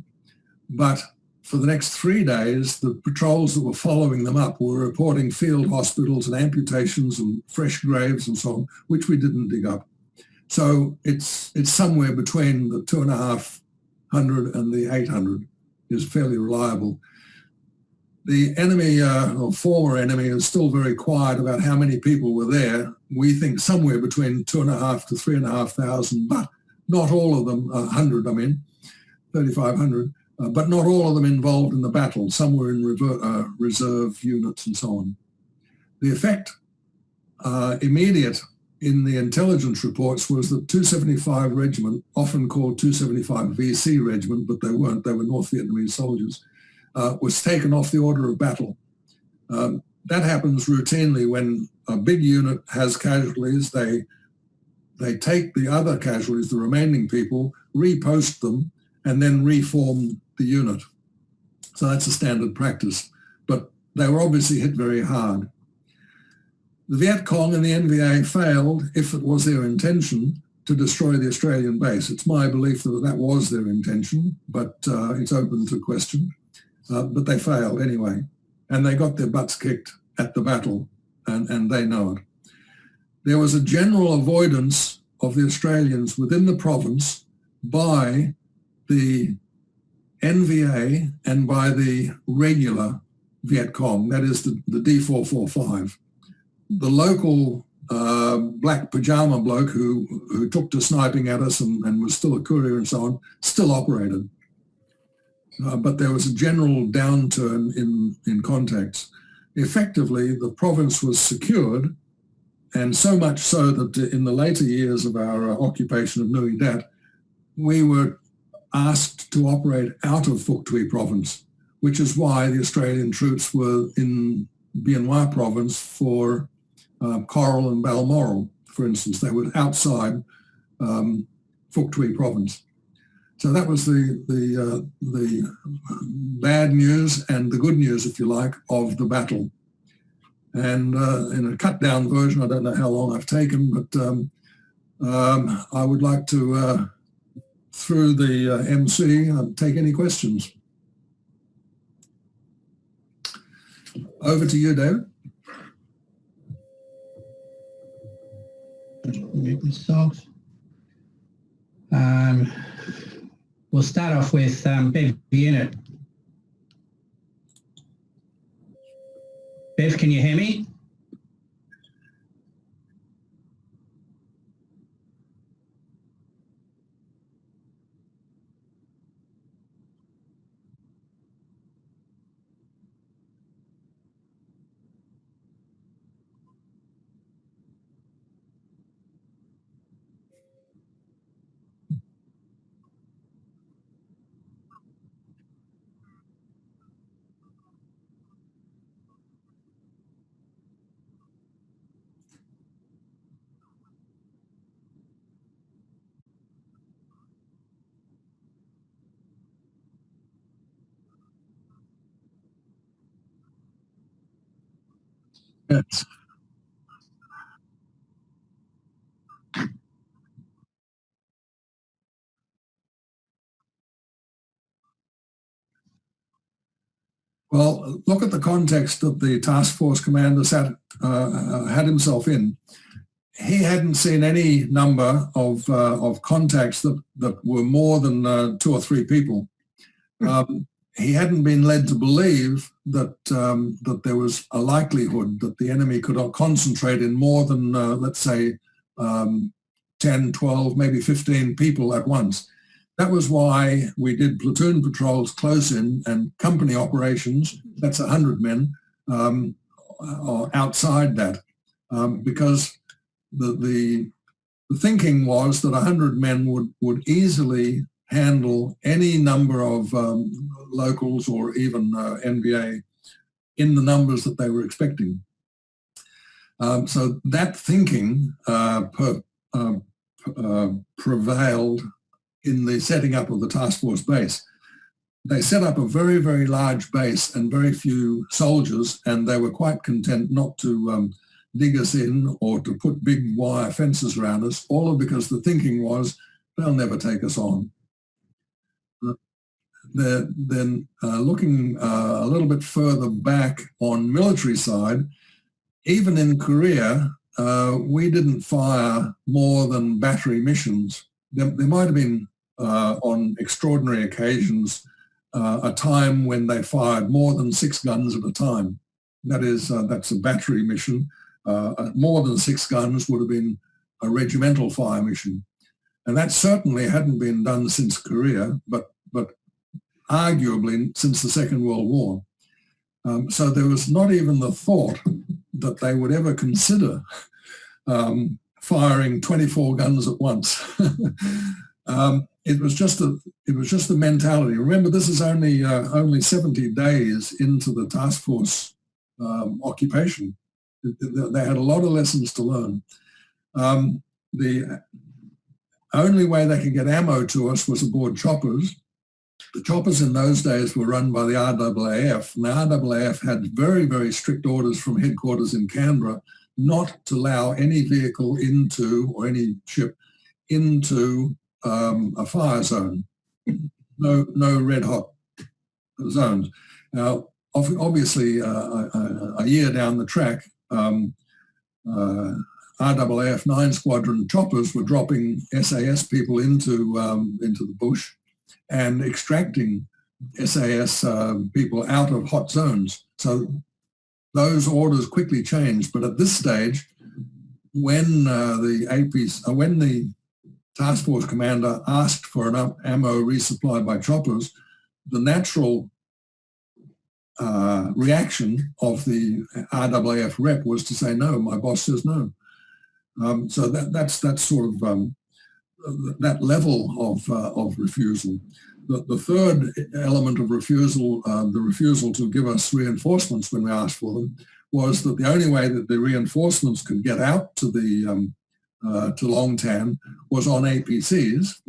but for the next 3 days, the patrols that were following them up were reporting field hospitals and amputations and fresh graves and so on, which we didn't dig up. So it's somewhere between the 2,500 and the 800 is fairly reliable. The enemy, or former enemy, is still very quiet about how many people were there. We think somewhere between 2,500 to 3,500, but not all of them, 100 I mean, 3,500, but not all of them involved in the battle. Some were in reserve units and so on. The effect immediate in the intelligence reports was that 275 Regiment, often called 275 VC Regiment, but they weren't, they were North Vietnamese soldiers, was taken off the order of battle. That happens routinely when a big unit has casualties. They take the other casualties, the remaining people, repost them, and then reform the unit. So that's a standard practice. But they were obviously hit very hard. The Viet Cong and the NVA failed, if it was their intention, to destroy the Australian base. It's my belief that that was their intention, but it's open to question. But they failed anyway, and they got their butts kicked at the battle, and they know it. There was a general avoidance of the Australians within the province by the NVA and by the regular Viet Cong, that is the D445. The local black pajama bloke who took to sniping at us and was still a courier and so on, still operated. But there was a general downturn in contacts. Effectively, the province was secured, and so much so that in the later years of our occupation of Nui Dat, we were asked to operate out of Phouc Tuy province, which is why the Australian troops were in Bien Hoa province for Coral and Balmoral, for instance. They were outside Phouc Tuy province. So that was the bad news and the good news, if you like, of the battle. And in a cut-down version, I don't know how long I've taken, but I would like to, through the MC, take any questions. Over to you, David. We'll start off with Bev Unit. Bev, can you hear me? Yes. Well, look at the context that the task force commander had himself in. He hadn't seen any number of contacts that were more than 2 or 3 people. He hadn't been led to believe that that there was a likelihood that the enemy could concentrate in more than, let's say, 10, 12, maybe 15 people at once. That was why we did platoon patrols close in and company operations, that's 100 men, or outside that, because the thinking was that 100 men would easily handle any number of locals or even NVA in the numbers that they were expecting. So that thinking prevailed in the setting up of the task force base. They set up a very, very large base and very few soldiers, and they were quite content not to dig us in or to put big wire fences around us, all because the thinking was they'll never take us on. Then looking a little bit further back on military side, even in Korea, we didn't fire more than battery missions. There might have been, on extraordinary occasions, a time when they fired more than 6 guns at a time. That's a battery mission. More than 6 guns would have been a regimental fire mission. And that certainly hadn't been done since Korea, but arguably since the Second World War. So there was not even the thought that they would ever consider firing 24 guns at once. It was just the mentality. Remember, this is only 70 days into the task force occupation. They had a lot of lessons to learn. The only way they could get ammo to us was aboard choppers. The choppers in those days were run by the RAAF, and the RAAF had very, very strict orders from headquarters in Canberra not to allow any vehicle into, or any ship into a fire zone. No red hot zones. Now, obviously, a year down the track, RAAF 9 Squadron choppers were dropping SAS people into the bush and extracting SAS people out of hot zones. So those orders quickly changed. But at this stage, when the task force commander asked for an ammo resupply by choppers, the natural reaction of the RAAF rep was to say no. My boss says no. So that's sort of that level of refusal. The third element of refusal, the refusal to give us reinforcements when we asked for them, was that the only way that the reinforcements could get out to the to Long Tan was on APCs,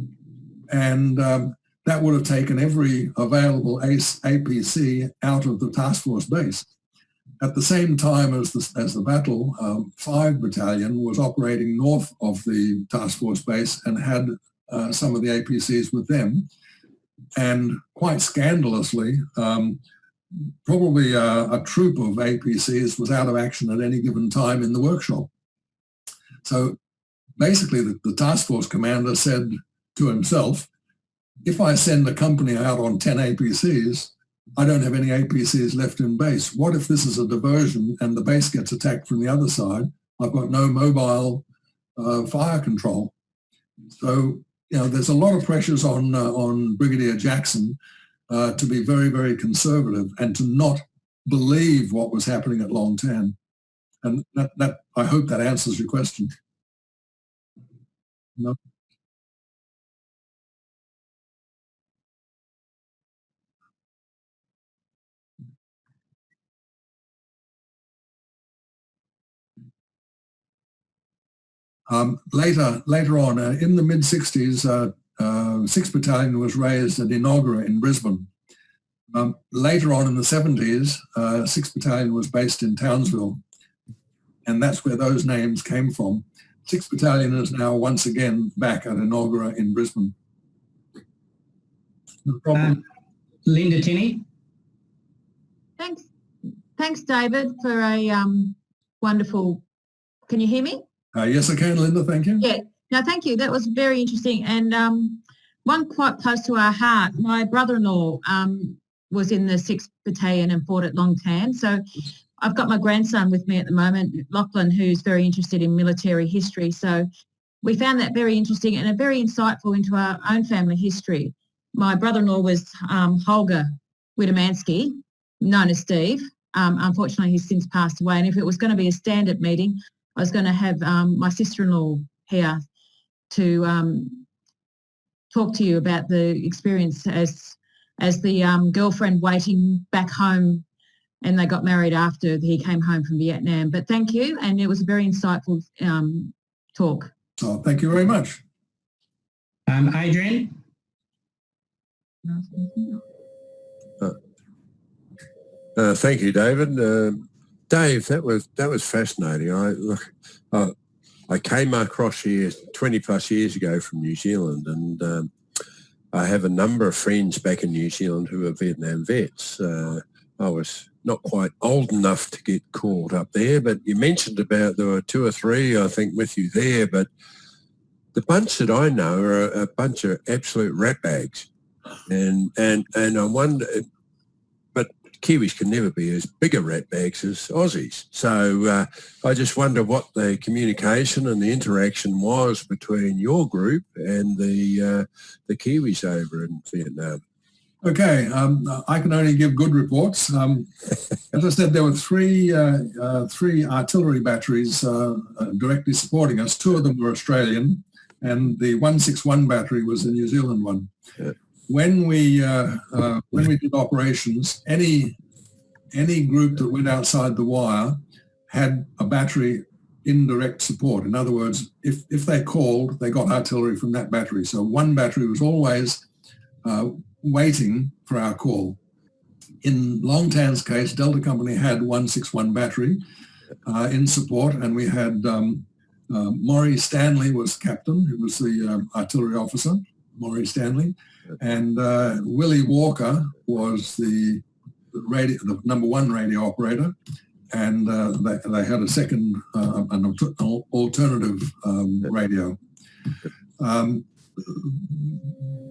and that would have taken every available APC out of the task force base. At the same time as the battle, 5 Battalion was operating north of the task force base and had some of the APCs with them. And quite scandalously, probably a troop of APCs was out of action at any given time in the workshop. So basically the task force commander said to himself, if I send a company out on 10 APCs, I don't have any APCs left in base. What if this is a diversion and the base gets attacked from the other side? I've got no mobile fire control. So, there's a lot of pressures on Brigadier Jackson to be very, very conservative and to not believe what was happening at Long Tan. And that I hope that answers your question. No? Later on, in the mid-60s, 6th Battalion was raised at Inogra in Brisbane. Later on in the 70s, 6th Battalion was based in Townsville, and that's where those names came from. 6th Battalion is now once again back at Inogra in Brisbane. No problem. Linda Tinney. Thanks, David, for a wonderful. Can you hear me? Yes, I can, Linda. Thank you. Yeah. No, thank you. That was very interesting, and one quite close to our heart. My brother-in-law was in the 6th Battalion and fought at Long Tan. So I've got my grandson with me at the moment, Lachlan, who's very interested in military history. So we found that very interesting and very insightful into our own family history. My brother-in-law was Holger Wittemansky, known as Steve. Unfortunately, he's since passed away. And if it was going to be a standard meeting, I was going to have my sister-in-law here to talk to you about the experience as the girlfriend waiting back home, and they got married after he came home from Vietnam. But thank you, and it was a very insightful talk. Oh, thank you very much. Adrian? Thank you, David. Dave, that was fascinating. I came across here 20 plus years ago from New Zealand, and I have a number of friends back in New Zealand who are Vietnam vets. I was not quite old enough to get called up there, but you mentioned about there were 2 or 3, I think, with you there, but the bunch that I know are a bunch of absolute ratbags. And I wonder, but Kiwis can never be as big a ratbags as Aussies. So I just wonder what the communication and the interaction was between your group and the Kiwis over in Vietnam. Okay, I can only give good reports. As I said, there were three artillery batteries directly supporting us. 2 of them were Australian, and the 161 battery was the New Zealand one. Yeah. When we did operations, any group that went outside the wire had a battery in direct support. In other words, if they called, they got artillery from that battery. So one battery was always waiting for our call. In Long Tan's case, Delta Company had 161 battery in support, and we had Maury Stanley was captain, who was the artillery officer, Maury Stanley, and Willie Walker was the number 1 radio operator, and they had a second, an alternative radio.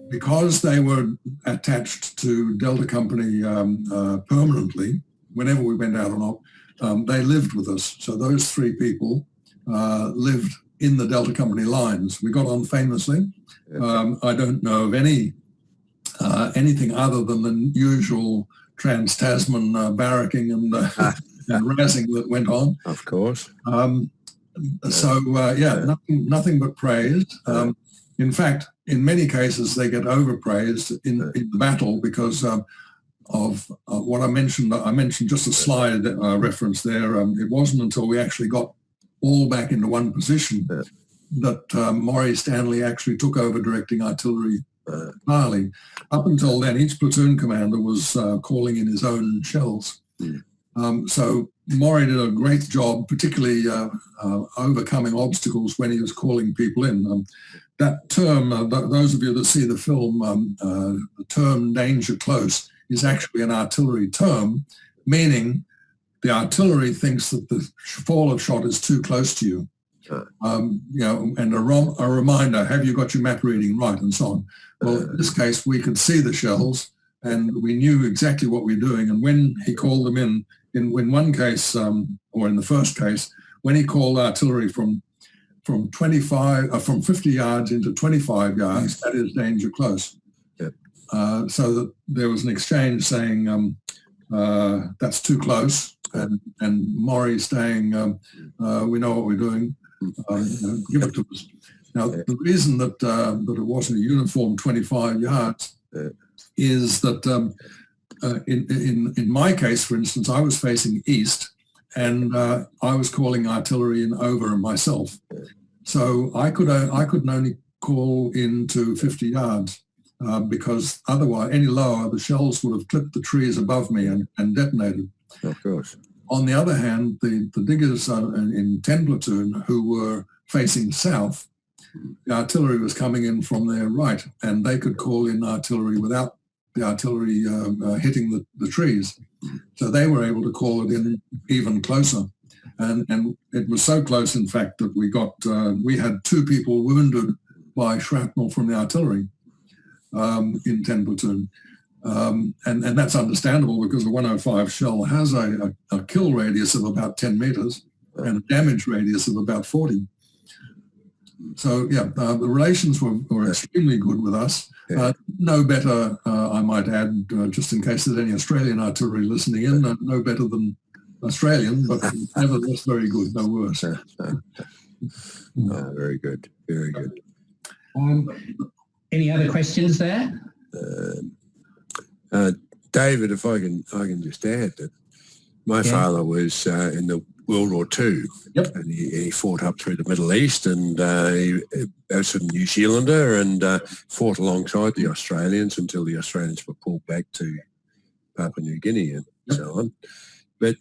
Because they were attached to Delta Company permanently, whenever we went out or not, they lived with us. So those 3 people lived in the Delta Company lines. We got on famously. I don't know of anything other than the usual trans-Tasman barracking and razzing that went on. Of course. Nothing but praise. In fact, in many cases, they get overpraised in the battle because of what I mentioned. I mentioned just a slide reference there. It wasn't until we actually got all back into one position that Maury Stanley actually took over directing artillery entirely. Up until then, each platoon commander was calling in his own shells. So Maury did a great job, particularly overcoming obstacles when he was calling people in. That term, those of you that see the film, the term danger close is actually an artillery term, meaning the artillery thinks that the fall of shot is too close to you. And a reminder, have you got your map reading right, and so on. Well, in this case, we could see the shells and we knew exactly what we were doing. And when he called them in one case, or in the first case, when he called artillery from 50 yards into 25 yards, that is danger close. So that there was an exchange saying that's too close, and Maury saying we know what we're doing, give it to us. Now the reason that it wasn't a uniform 25 yards is that in my case, for instance, I was facing east, and I was calling artillery in over myself. So I could only call into 50 yards because otherwise, any lower, the shells would have clipped the trees above me and detonated. Of course. On the other hand, the diggers in 10 platoon who were facing south, the artillery was coming in from their right, and they could call in artillery without the artillery hitting the trees. So they were able to call it in even closer. And it was so close, in fact, that we had 2 people wounded by shrapnel from the artillery in 10 platoon. And that's understandable because the 105 shell has a kill radius of about 10 meters and a damage radius of about 40. So, the relations were extremely good with us. No better, I might add, just in case there's any Australian artillery listening in, no better than Australian, but nevertheless very good, no worse. Very good, very good. Any other questions there? David, if I can just add that my father was in World War II. Yep. And he fought up through the Middle East, and he was a New Zealander and fought alongside the Australians until the Australians were pulled back to Papua New Guinea and so on. But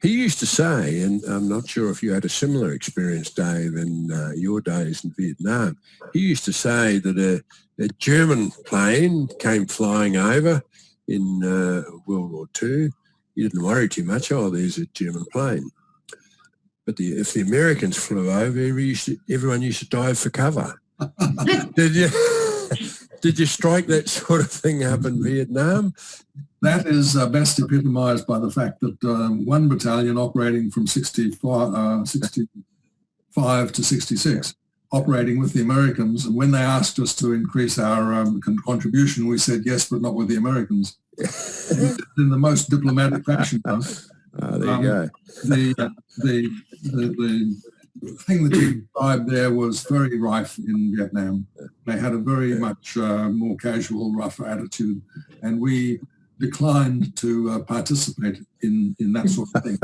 he used to say, and I'm not sure if you had a similar experience, Dave, in your days in Vietnam, he used to say that a German plane came flying over in World War II. He didn't worry too much, oh, there's a German plane. But if the Americans flew over, everyone used to dive for cover. Did you strike that sort of thing up in Vietnam? That is best epitomised by the fact that one battalion operating from 65 to 66, operating with the Americans, and when they asked us to increase our contribution, we said yes, but not with the Americans. In the most diplomatic fashion. There you go. The thing that you described there was very rife in Vietnam. They had a very much more casual, rough attitude, and we declined to participate in that sort of thing.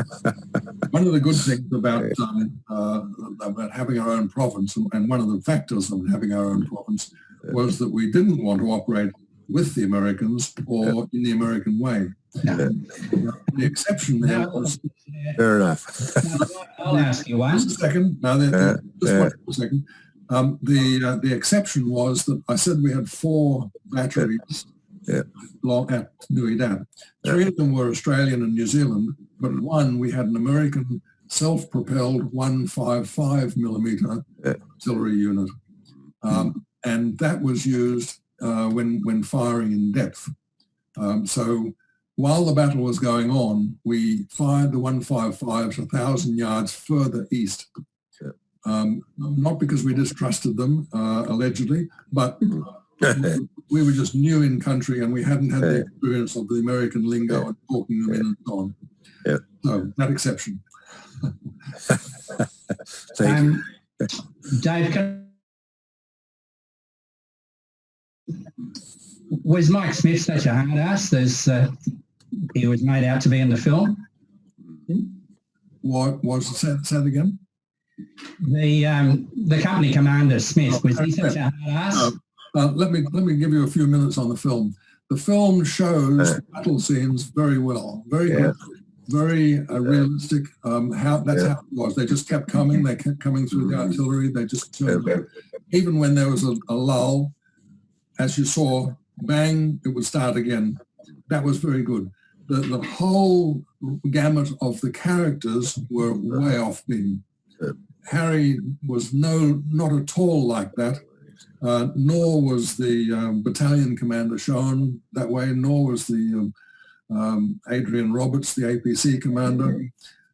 One of the good things about having our own province, and one of the factors of having our own province, was that we didn't want to operate with the Americans or in the American way. The exception there was... Fair enough. I'll ask you one. Just a second. No, just one second. The exception was that I said we had 4 batteries at Nui Dat. 3 of them were Australian and New Zealand, but one we had an American self-propelled 155 millimetre artillery unit, and that was used when firing in depth. So while the battle was going on, we fired the 155s 1,000 yards further east. Not because we distrusted them, allegedly, but we were just new in country and we hadn't had the experience of the American lingo and talking them in and so on. So that exception. Thank you. Dave, was Mike Smith such a hard ass as he was made out to be in the film? What was say that again? The company commander Smith, was he such a hard ass? Let me give you a few minutes on the film. The film shows battle scenes very well, very good, very realistic. That's how it was. They just kept coming. They kept coming through the artillery. They just turned. Even when there was a lull, as you saw, bang, it would start again. That was very good. The whole gamut of the characters were way off beam. Harry was not at all like that. Nor was the battalion commander shown that way, nor was the Adrian Roberts, the APC commander,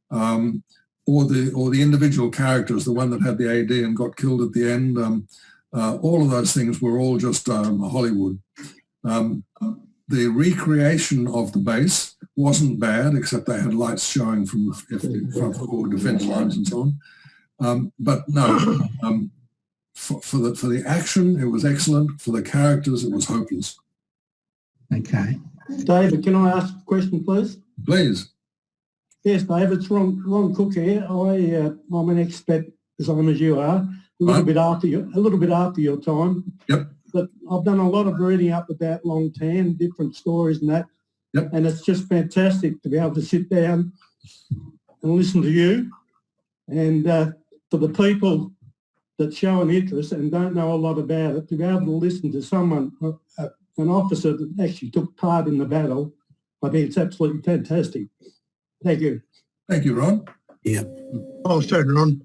or the individual characters, the one that had the AD and got killed at the end. All of those things were all just Hollywood. The recreation of the base wasn't bad, except they had lights showing from forward defence lines and so on. But no. For the action, it was excellent. For the characters, it was hopeless. Okay. David, can I ask a question, please? Please. Yes, David, it's Ron Cook here. I'm an expert, the same as you are. A little bit after your time. Yep. But I've done a lot of reading up about Long Tan, different stories and that. Yep. And it's just fantastic to be able to sit down and listen to you. And for the people that show an interest and don't know a lot about it, to be able to listen to someone, an officer that actually took part in the battle, I think it's absolutely fantastic. Thank you. Thank you, Ron. Yeah. Oh, sorry, Ron.